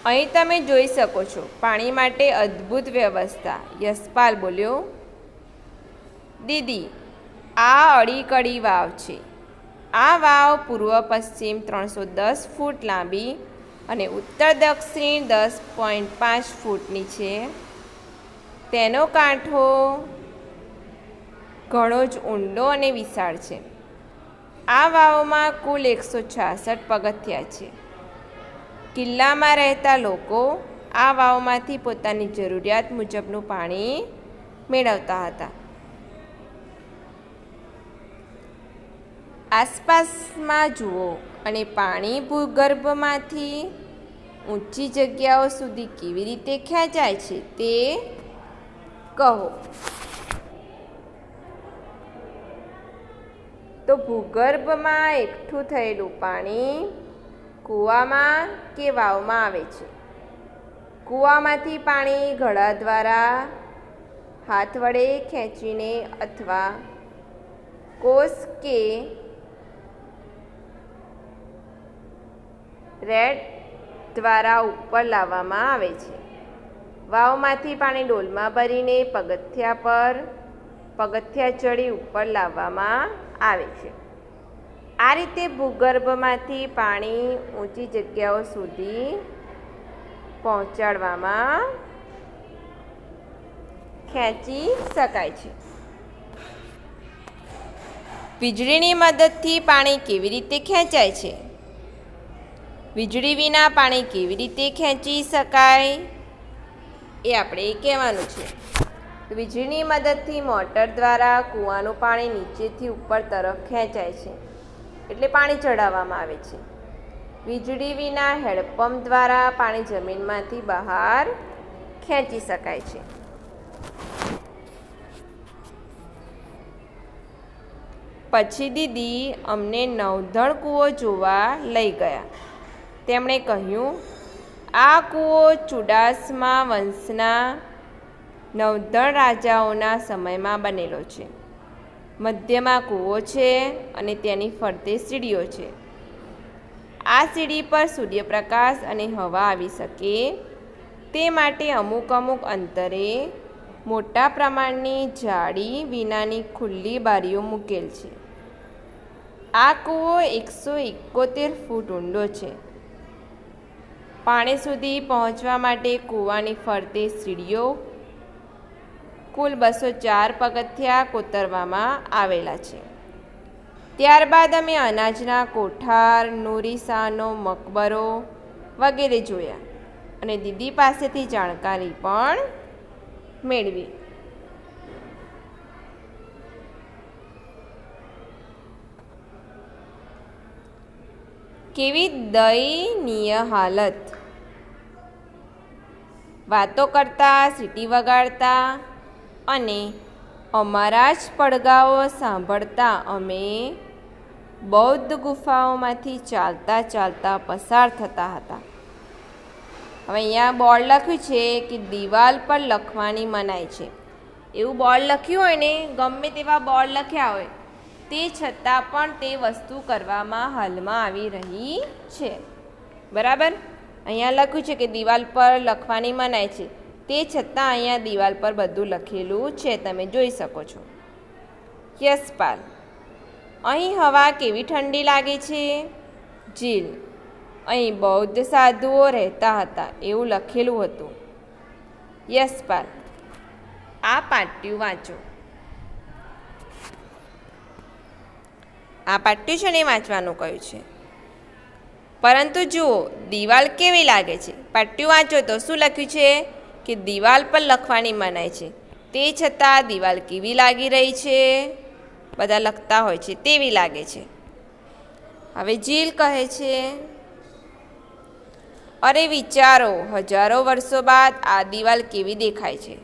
અહીં તમે જોઈ શકો છો પાણી માટે અદ્ભુત વ્યવસ્થા. યશપાલ બોલ્યો, દીદી આ અડીકડી વાવ છે. આ વાવ પૂર્વ પશ્ચિમ 310 ફૂટ લાંબી અને ઉત્તર દક્ષિણ 10.5 ફૂટની છે. તેનો કાંઠો ઘણો જ ઊંડો અને વિશાળ છે. આ વાવમાં કુલ 166 પગથિયાં છે. કિલ્લામાં રહેતા લોકો આ વાવમાંથી પોતાની જરૂરિયાત મુજબનું પાણી મેળવતા હતા. આસપાસમાં જુઓ અને પાણી ભૂગર્ભમાંથી ઊંચી જગ્યાઓ સુધી કેવી રીતે ખેંચાય છે તે કહો. તો ભૂગર્ભમાં એકઠું થયેલું પાણી કૂવામાં કે વાવમાં આવે છે. કૂવામાંથી પાણી ઘડા દ્વારા હાથ વડે ખેંચીને અથવા કોસ કે રેડ દ્વારા ઉપર લાવવામાં આવે છે. વાવમાંથી પાણી ડોલમાં ભરીને પગથિયા ચડી ઉપર લાવવામાં આવે છે. આ રીતે ભૂગર્ભમાંથી પાણી ઊંચી જગ્યાઓ સુધી પહોંચાડવામાં ખેંચી શકાય છે. વીજળીની મદદથી પાણી કેવી રીતે ખેંચાય છે? વીજળી વિના પાણી કેવી રીતે ખેંચી શકાય એ આપણે કહેવાનું છે. વીજળીની મદદથી મોટર દ્વારા કૂવાનું પાણી નીચેથી ઉપર તરફ ખેંચાય છે, એટલે પાણી ચડાવવામાં આવે છે. વીજળી વિના હેન્ડપંપ દ્વારા પાણી જમીનમાંથી બહાર ખેંચી શકાય છે. પછી દીદી અમને નવધણ કૂવો જોવા લઈ ગયા. તેમણે કહ્યું, આ કૂવો ચુડાસમા વંશના નવધણ રાજાઓના સમયમાં બનેલો છે. મધ્યમાં કૂવો છે અને તેની ફરતે સીડીઓ છે. આ સીડી પર સૂર્યપ્રકાશ અને હવા આવી શકે તે માટે અમુક અંતરે મોટા પ્રમાણની જાળી વિનાની ખુલ્લી બારીઓ મૂકેલ છે. આ કૂવો 171 ફૂટ ઊંડો છે. પાણી સુધી પહોંચવા માટે કૂવાની ફરતે સીડીઓ કુલ 204 પગથિયાં કોતરવામાં આવેલા છે. ત્યારબાદ અમે અનાજના કોઠાર, નૂરીશાનો મકબરો વગેરે જોયા અને દીદી પાસેથી જાણકારી પણ મેળવી. કેવી દયનીય હાલત! વાતો કરતા, સીટી વગાડતા અને અમારા જ પડઘાઓ સાંભળતા અમે બૌદ્ધ ગુફાઓમાંથી ચાલતા પસાર થતા હતા. હવે અહીંયા બોર્ડ લખ્યું છે કે દિવાલ પર લખવાની મનાઈ છે. એવું બોર્ડ લખ્યું હોય ને, ગમે તેવા બોર્ડ લખ્યા હોય, તે છતાં પણ તે વસ્તુ કરવામાં હાલમાં આવી રહી છે. બરાબર? અહીંયા લખ્યું છે કે દિવાલ પર લખવાની મનાઈ છે, તે છતાં અહીંયા દિવાલ પર બધું લખેલું છે, તમે જોઈ શકો છો. યશપાલ: અહીં હવા કેવી ઠંડી લાગે છે. જીલ: અહીં બૌદ્ધ સાધુઓ રહેતા હતા એવું લખેલું હતું. યશપાલ: આ પાટિયું વાંચો. આ પાટિયું છે ને વાંચવાનું કહ્યું છે. પરંતુ જુઓ દિવાલ કેવી લાગે છે. પાટિયું વાંચો તો શું લખ્યું છે કે દિવાલ પર લખવાની મનાઈ છે, તે છતાં દિવાલ કેવી લાગી રહી છે. બધા લખતા હોય છે તેવી લાગે છે. હવે જીલ કહે છે, અરે વિચારો, હજારો વર્ષો બાદ આ દિવાલ કેવી દેખાય છે.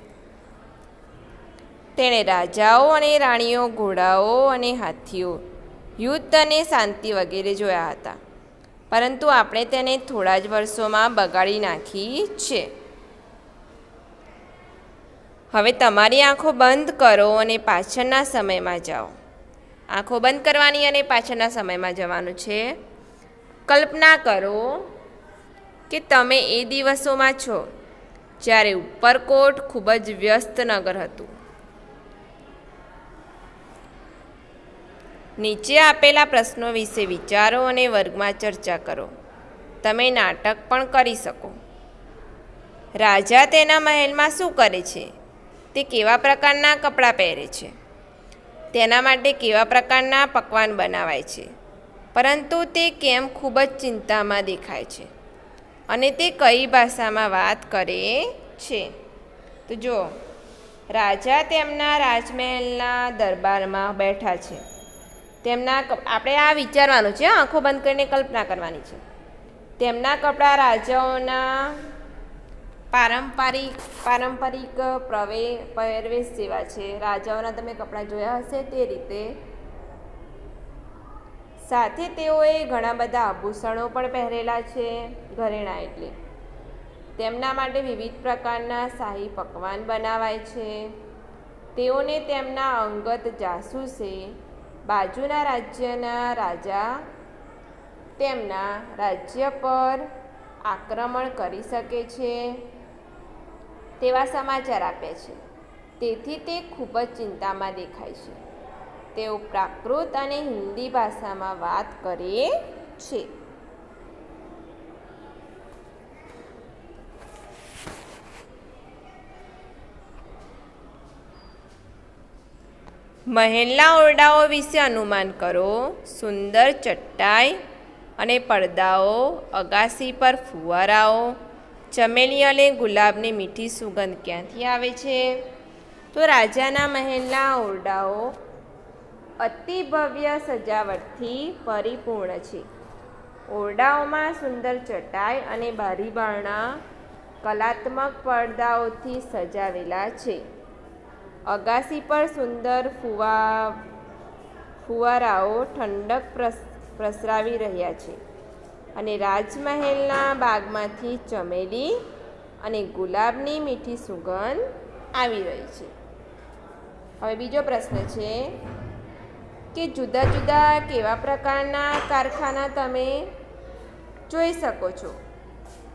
તેણે રાજાઓ અને રાણીઓ, ઘોડાઓ અને હાથીઓ, યુદ્ધ અને શાંતિ વગેરે જોયા હતા, પરંતુ આપણે તેને થોડા જ વર્ષોમાં બગાડી નાખી છે. હવે તમારી આંખો બંધ કરો અને પાછળના સમયમાં જાઓ. આંખો બંધ કરવાની અને પાછળના સમયમાં જવાનું છે. કલ્પના કરો કે તમે એ દિવસોમાં છો જ્યારે ઉપરકોટ ખૂબ જ વ્યસ્ત નગર હતું. નીચે આપેલા પ્રશ્નો વિશે વિચારો અને વર્ગમાં ચર્ચા કરો. તમે નાટક પણ કરી શકો. રાજા તેના મહેલમાં શું કરે છે? તે કેવા પ્રકારના કપડાં પહેરે છે? તેના માટે કેવા પ્રકારના પકવાન બનાવાય છે? પરંતુ તે કેમ ખૂબ જ ચિંતામાં દેખાય છે? અને તે કઈ ભાષામાં વાત કરે છે? તો જો રાજા તેમના રાજમહેલના દરબારમાં બેઠા છે. આપણે આ વિચારવાનું છે, આંખો બંધ કરીને કલ્પના કરવાની છે. તેમના કપડાં રાજાઓના પારંપરિક પહેરવેશ જેવા છે. રાજાઓના તમે કપડાં જોયા હશે તે રીતે. સાથે તેઓએ ઘણા બધા આભૂષણો પણ પહેરેલા છે, ઘરેણાં એટલે. તેમના માટે વિવિધ પ્રકારના શાહી પકવાન બનાવાય છે. તેઓને તેમના અંગત જાસૂસે બાજુના રાજ્યના રાજા તેમના રાજ્ય પર આક્રમણ કરી શકે છે તેવા સમાચાર આપ્યા છે. તેથી તે ખૂબ જ ચિંતામાં દેખાય છે. તેઓ પ્રાકૃત અને હિન્દી ભાષામાં વાત કરે છે. મહેલના ઓરડાઓ વિશે અનુમાન કરો. સુંદર ચટાઈ અને પડદાઓ, અગાસી પર ફુવારાઓ, ચમેલી અને ગુલાબની મીઠી સુગંધ ક્યાંથી આવે છે? તો રાજાના મહેલના ઓરડાઓ અતિ ભવ્ય સજાવટથી પરિપૂર્ણ છે. ઓરડાઓમાં સુંદર ચટાઈ અને બારી બારણા કલાત્મક પડદાઓથી સજાવેલા છે. અગાસી પર સુંદર ફુવારાઓ ઠંડક પ્રસરાવી રહ્યા છે અને રાજમહેલના બાગમાંથી ચમેલી અને ગુલાબની મીઠી સુગંધ આવી રહી છે. હવે બીજો પ્રશ્ન છે કે જુદા જુદા કેવા પ્રકારના કારખાના તમે જોઈ શકો છો?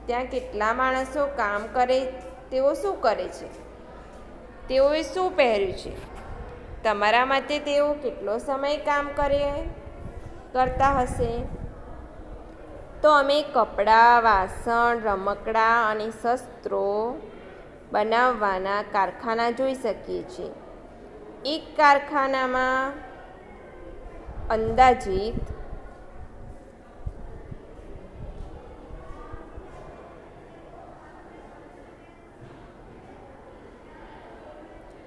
ત્યાં કેટલા માણસો કામ કરે? તેઓ શું કરે છે? તેઓએ શું પહેર્યું છે? તમારા મતે તેઓ કેટલો સમય કામ કરતા હશે? તો અમે કપડાં, વાસણ, રમકડાં અને શસ્ત્રો બનાવવાના કારખાના જોઈ શકીએ છીએ. એક કારખાનામાં અંદાજિત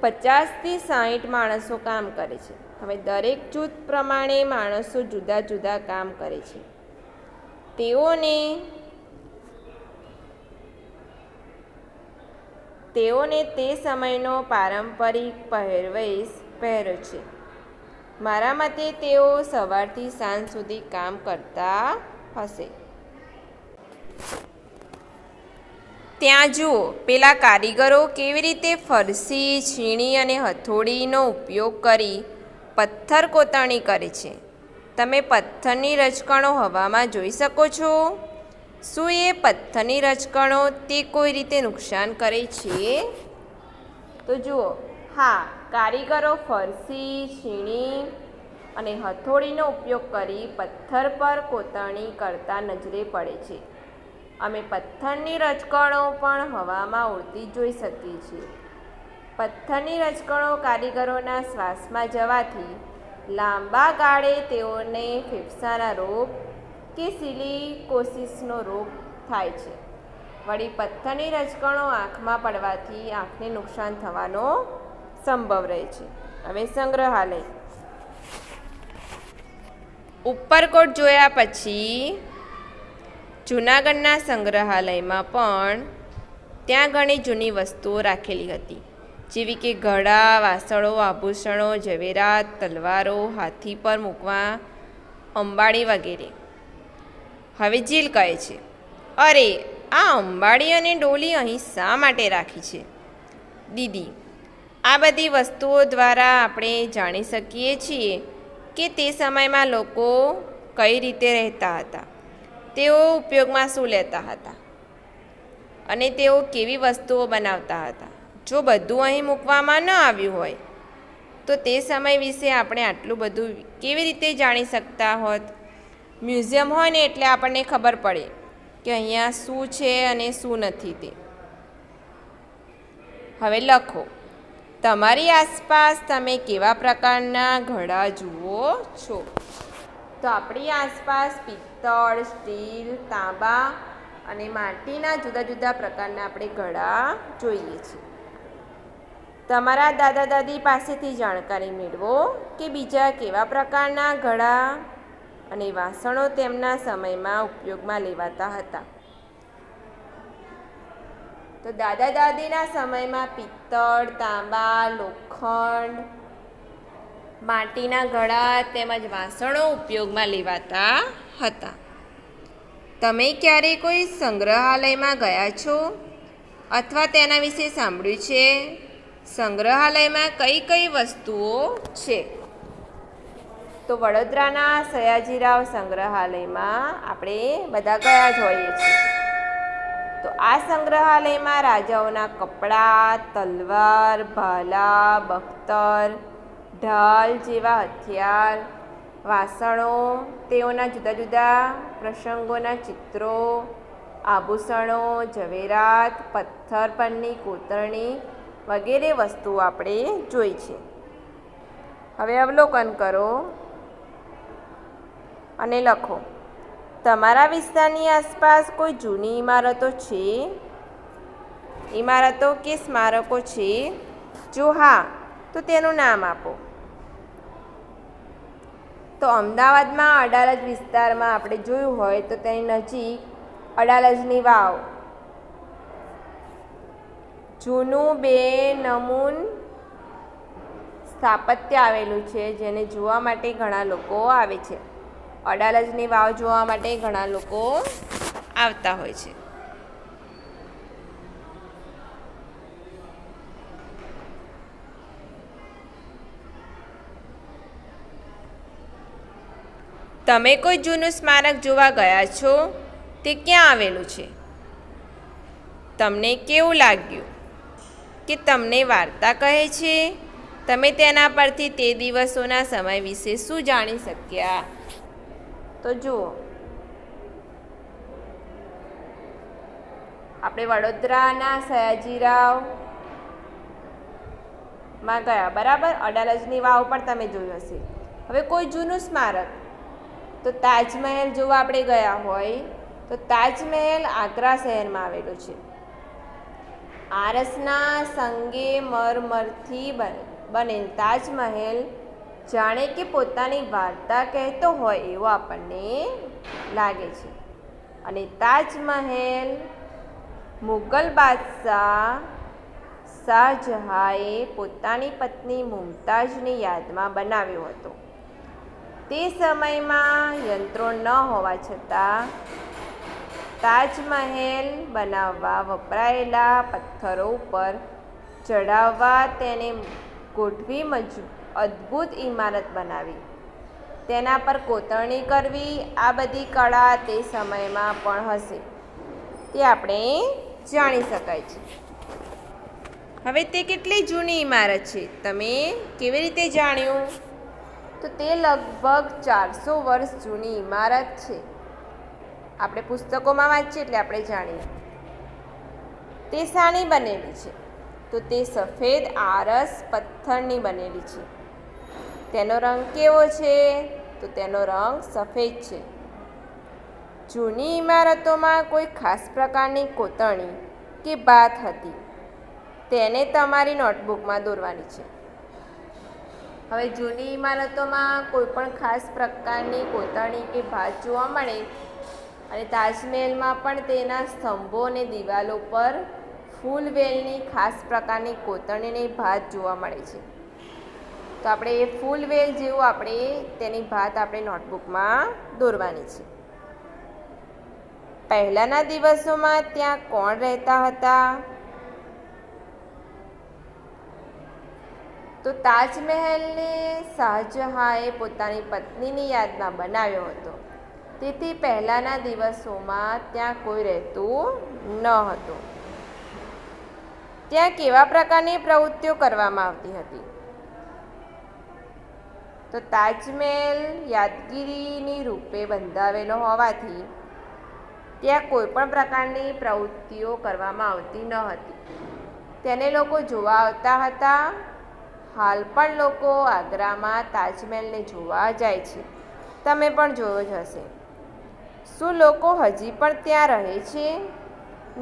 50થી 60 માણસો કામ કરે છે. હવે દરેક જૂથ પ્રમાણે માણસો જુદા જુદા કામ કરે છે. તેઓને તે સમયનો પારંપરિક પહેરવેશ પહેરે છે. મારા મતે તેઓ સવારથી સાંજ સુધી કામ કરતા હશે. ત્યાં જુઓ, પેલા કારીગરો કેવી રીતે ફરસી, છીણી અને હથોડીનો ઉપયોગ કરી પથ્થર કોતરણી કરે છે. તમે પથ્થરની રજકણો હવામાં જોઈ શકો છો. શું એ પથ્થરની રજકણો તે કોઈ રીતે નુકસાન કરે છે? તો જુઓ, હા, કારીગરો ફરસી, છીણી અને હથોડીનો ઉપયોગ કરી પથ્થર પર કોતરણી કરતા નજરે પડે છે. અમે પથ્થરની રજકણો પણ હવામાં ઉડતી જોઈ શકીએ છીએ. પથ્થરની રજકણો કારીગરોના શ્વાસમાં જવાથી લાંબા ગાળે તેઓને ફેફસાના રોગ કે સિલિકોસિસનો રોગ થાય છે. વળી પથ્થરની રજકણો આંખમાં પડવાથી આંખને નુકસાન થવાનો સંભવ રહે છે. હવે સંગ્રહાલય. ઉપરકોટ જોયા પછી જૂનાગઢના સંગ્રહાલયમાં પણ ત્યાં ઘણી જૂની વસ્તુઓ રાખેલી હતી, જેવી કે ઘડા, વાસણો, આભૂષણો, ઝવેરાત, તલવારો, હાથી પર મૂકવા અંબાડી વગેરે. હવે જીલ કહે છે, અરે, આ અંબાડી અને ડોલી અહીં શા માટે રાખી છે? દીદી, આ બધી વસ્તુઓ દ્વારા આપણે જાણી શકીએ છીએ કે તે સમયમાં લોકો કઈ રીતે રહેતા હતા, તેઓ ઉપયોગમાં શું લેતા હતા અને તેઓ કેવી વસ્તુઓ બનાવતા હતા. જો બધું અહીં મૂકવામાં ન આવ્યું હોય તો તે સમય વિશે આપણે આટલું બધું કેવી રીતે જાણી શકતા હોત? મ્યુઝિયમ હોય ને એટલે આપણને ખબર પડે કે અહીંયા શું છે અને શું નથી તે. હવે લખો, તમારી આસપાસ તમે કેવા પ્રકારના ઘડા જુઓ છો? તો આપણી આસપાસ પિત્તળ, સ્ટીલ, તાંબા અને માટીના જુદા જુદા પ્રકારના આપણે ઘડા જોઈએ છીએ. તમારા દાદા દાદી પાસેથી જાણકારી મેળવો કે બીજા કેવા પ્રકારના ઘડા અને વાસણો તેમના સમયમાં ઉપયોગમાં લેવાતા હતા. તો દાદા દાદીના સમયમાં પિત્તળ, તાંબા, લોખંડ, માટીના ઘડા તેમજ વાસણો ઉપયોગમાં લેવાતા હતા. તમે ક્યારે કોઈ સંગ્રહાલયમાં ગયા છો અથવા તેના વિશે સાંભળ્યું છે? સંગ્રહાલયમાં કઈ કઈ વસ્તુઓ છે? તો વડોદરાના સયાજીરાવ સંગ્રહાલયમાં આપણે બધા ગયા જ હોઈએ છીએ. તો આ સંગ્રહાલયમાં રાજાઓના કપડાં, તલવાર, ભાલા, બખ્તર, ઢાલ જેવા હથિયાર, વાસણો, તેઓના જુદા જુદા પ્રસંગોના ચિત્રો, આભૂષણો, ઝવેરાત, પથ્થર પરની કોતરણી વગેરે વસ્તુઓ આપણે જોઈ છે. હવે અવલોકન કરો અને લખો, તમારા વિસ્તારની આસપાસ કોઈ જૂની ઇમારતો છે? ઇમારતો કે સ્મારકો છે? જો હા, તો તેનું નામ આપો. તો અમદાવાદમાં અડાલજ વિસ્તારમાં આપણે જોયું હોય તો તેની નજીક અડાલજની વાવ, જૂનું બેનમૂન સ્થાપત્ય આવેલું છે, જેને જોવા માટે ઘણા લોકો આવે છે. અડાલજની વાવ જોવા માટે ઘણા લોકો આવતા હોય છે. તમે કોઈ જૂનું સ્મારક જોવા ગયા છો? તે ક્યાં આવેલું છે? તમને કેવું લાગ્યું? કે તમને વાર્તા કહે છે? તમે તેના પરથી તે દિવસોના સમય વિશે શું જાણી શક્યા? તો જુઓ, આપણે વડોદરાના સયાજીરાવમાં ગયા, બરાબર. અડાલજની વાવ પણ તમે જોયું હશે. હવે કોઈ જૂનું સ્મારક, તો તાજમહેલ જોવા આપણે ગયા હોય તો તાજમહેલ આગ્રા શહેરમાં આવેલો છે. આરસના સંગેમરમરથી બનેલ તાજમહેલ જાણે કે પોતાની વાર્તા કહેતો હોય એવો આપણને લાગે છે. અને તાજમહેલ મુગલ બાદશાહ શાહજહાંએ પોતાની પત્ની મુમતાઝની યાદમાં બનાવ્યો હતો. તે સમયમાં યંત્રો ન હોવા છતાં તાજમહેલ બનાવવા વપરાયેલા પથ્થરો ઉપર ચઢાવવા તેને ગોઠવી અદ્ભુત ઇમારત બનાવી. તેના પર કોતરણી કરવી, આ બધી કળા તે સમયમાં પણ હશે, તે આપણે જાણી શકાય છે. હવે તે કેટલી જૂની ઇમારત છે, તમે કેવી રીતે જાણ્યું? તો તે લગભગ 400 વર્ષ જૂની ઇમારત છે. આપણે પુસ્તકોમાં વાંચીએ એટલે આપણે જાણીએ. તે શાની બનેલી છે? તો તે સફેદ આરસ પથ્થરની બનેલી છે. તેનો રંગ કેવો છે? તો તેનો રંગ સફેદ છે. જૂની ઇમારતોમાં કોઈ ખાસ પ્રકારની કોતરણી કે ભાત હતી, તેને તમારી નોટબુકમાં દોરવાની છે. હવે જૂની ઇમારતોમાં કોઈ પણ ખાસ પ્રકારની કોતરણી કે ભાત જોવા મળે, અને તાજમહેલમાં પણ તેના સ્તંભો અને દિવાલો પર ફૂલવેલની ખાસ પ્રકારની કોતરણીની ભાત જોવા મળે છે. તો આપણે એ ફૂલવેલ જેવું આપણે તેની ભાત આપણે નોટબુકમાં દોરવાની છે. પહેલાંના દિવસોમાં ત્યાં કોણ રહેતા હતા? તો તાજમહેલને શાહજહાંએ પોતાની પત્નીની યાદમાં બનાવ્યો હતો. તેથી પહેલાંના દિવસોમાં ત્યાં કોઈ રહેતું ન હતું. ત્યાં કેવા પ્રકારની પ્રવૃત્તિઓ કરવામાં આવતી હતી? તો તાજમહેલ યાદગીરીની રૂપે બંધાવેલો હોવાથી ત્યાં કોઈ પણ પ્રકારની પ્રવૃત્તિઓ કરવામાં આવતી ન હતી. તેને લોકો જોવા આવતા હતા. હાલ પણ લોકો આગ્રામાં તાજમહેલને જોવા જાય છે. તમે પણ જોયો જ હશે. શું લોકો હજી પણ ત્યાં રહે છે?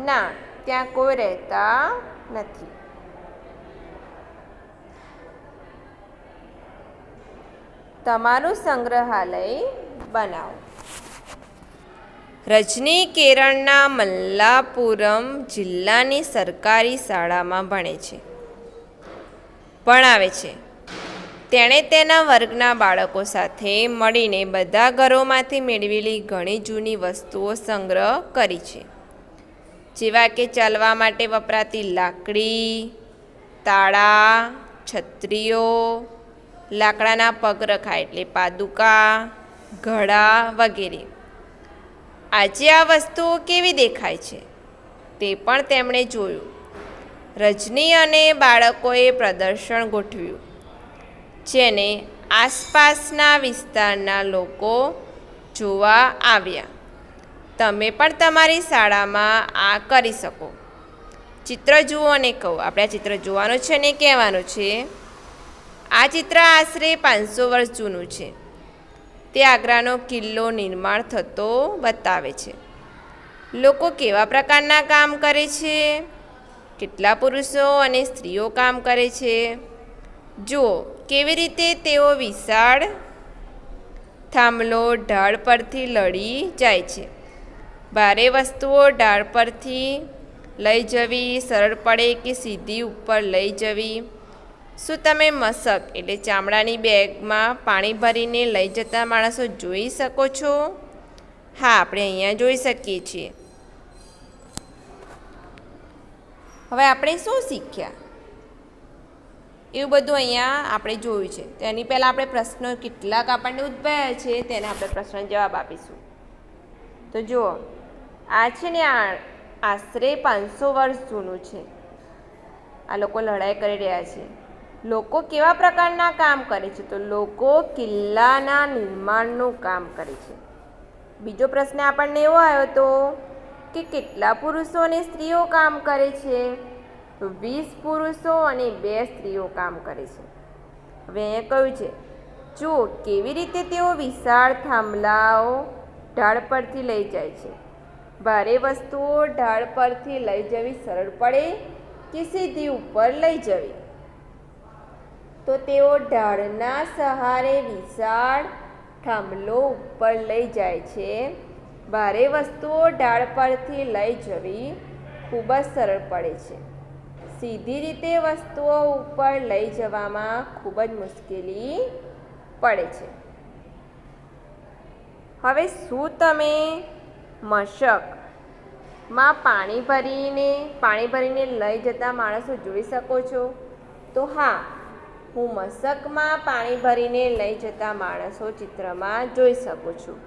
ના, ત્યાં કોઈ રહેતા નથી. તમારું સંગ્રહાલય બનાવો. રજની કેરળના મલ્લાપુરમ જિલ્લાની સરકારી શાળામાં ભણાવે છે. તેણે તેના વર્ગના બાળકો સાથે મળીને બધા ઘરોમાંથી મેળવેલી ઘણી જૂની વસ્તુઓ સંગ્રહ કરી છે, જેવા કે ચાલવા માટે વપરાતી લાકડી, તાળા, છત્રીઓ, લાકડાના પગરખા એટલે પાદુકા, ઘડા વગેરે. આજે આ વસ્તુઓ કેવી દેખાય છે તે પણ તેમણે જોયું. રજની અને બાળકોએ પ્રદર્શન ગોઠવ્યું, જેને આસપાસના વિસ્તારના લોકો જોવા આવ્યા. તમે પણ તમારી શાળામાં આ કરી શકો. ચિત્ર જુઓ અને કહો. આપણે આ ચિત્ર જોવાનું છે અને કહેવાનું છે. આ ચિત્ર આશરે 500 વર્ષ જૂનું છે. તે આગ્રાનો કિલ્લો નિર્માણ થતો બતાવે છે. લોકો કેવા પ્રકારના કામ કરે છે? કેટલા પુરુષો અને સ્ત્રીઓ કામ કરે છે? જુઓ કેવી રીતે તેઓ વિશાળ થાંભલો ઢાળ પરથી લડી જાય છે. ભારે વસ્તુઓ ઢાળ પરથી લઈ જવી સરળ પડે કે સીધી ઉપર લઈ જવી, શું તમે મશક એટલે ચામડાની બેગમાં પાણી ભરીને લઈ જતા માણસો જોઈ શકો છો? હા, આપણે અહીંયા જોઈ શકીએ છીએ. હવે આપણે શું શીખ્યા એવું બધું અહીંયા આપણે જોયું છે. તેની પહેલાં આપણે પ્રશ્નો કેટલાક આપણને ઉદ્ભવ્યા છે તેને આપણે પ્રશ્ન જવાબ આપીશું. તો જુઓ, આ છે ને આશરે 500 વર્ષ જૂનું છે. આ લોકો લડાઈ કરી રહ્યા છે. લોકો કેવા પ્રકારના કામ કરે છે? તો લોકો કિલ્લાના નિર્માણનું કામ કરે છે. બીજો પ્રશ્ન આપણને એવો આવ્યો હતો કે કેટલા પુરુષો અને સ્ત્રીઓ કામ કરે છે? તો 20 પુરુષો અને 2 સ્ત્રીઓ કામ કરે છે. હવે અહીંયા કહ્યું છે, જુઓ કેવી રીતે તેઓ વિશાળ થાંભલાઓ ઢાળ પરથી લઈ જાય છે. ભારે વસ્તુઓ ઢાળ પરથી લઈ જવી સરળ પડે કે સીધી ઉપર લઈ જવી? તો તેઓ ઢાળના સહારે વિશાળ થાંભલો ઉપર લઈ જાય છે. ભારે વસ્તુઓ ઢાળ પરથી લઈ જવી ખૂબ જ સરળ પડે છે. સીધી રીતે વસ્તુઓ ઉપર લઈ જવામાં ખૂબ જ મુશ્કેલી પડે છે. હવે શું તમે મશકમાં પાણી ભરીને લઈ જતા માણસો જોઈ શકો છો? તો હા, હું મશકમાં પાણી ભરીને લઈ જતા માણસો ચિત્રમાં જોઈ શકું છું.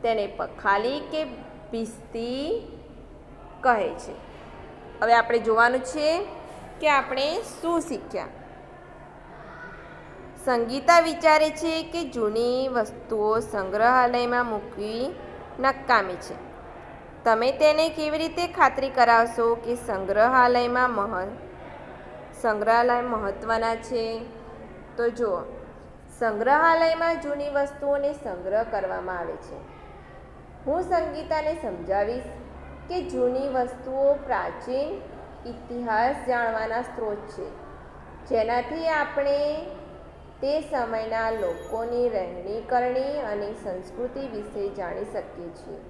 તેને પખાલી કે ભીસ્તી કહે છે. હવે આપણે જોવાનું છે કે આપણે શું શીખ્યા. સંગીતા વિચારે છે કે જૂની વસ્તુઓ સંગ્રહાલયમાં મૂકવી નકામી છે. તમે તેને કેવી રીતે ખાતરી કરાવશો કે સંગ્રહાલય મહત્ત્વના છે? તો જુઓ, સંગ્રહાલયમાં જૂની વસ્તુઓને સંગ્રહ કરવામાં આવે છે. હું સંગીતાને સમજાવીશ કે જૂની વસ્તુઓ પ્રાચીન ઇતિહાસ જાણવાના સ્ત્રોત છે, જેનાથી આપણે તે સમયના લોકોની રહેણીકરણી અને સંસ્કૃતિ વિશે જાણી શકીએ છીએ.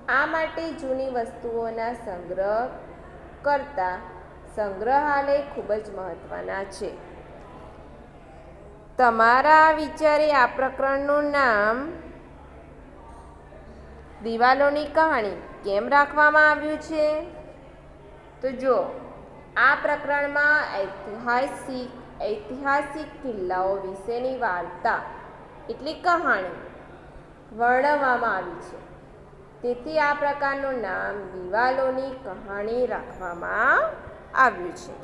આ માટે જૂની વસ્તુઓના સંગ્રહ કરતાં સંગ્રહાલય ખૂબ જ મહત્ત્વના છે. તમારા વિચારે આ પ્રકરણનું નામ દિવાલોની કહાણી કેમ રાખવામાં આવ્યું છે? તો જો, આ પ્રકરણમાં ઐતિહાસિક કિલ્લાઓ વિશેની વાર્તા એટલે કહાણી વર્ણવવામાં આવી છે. તેથી આ પ્રકારનું નામ દિવાલોની કહાણી રાખવામાં આવ્યું છે.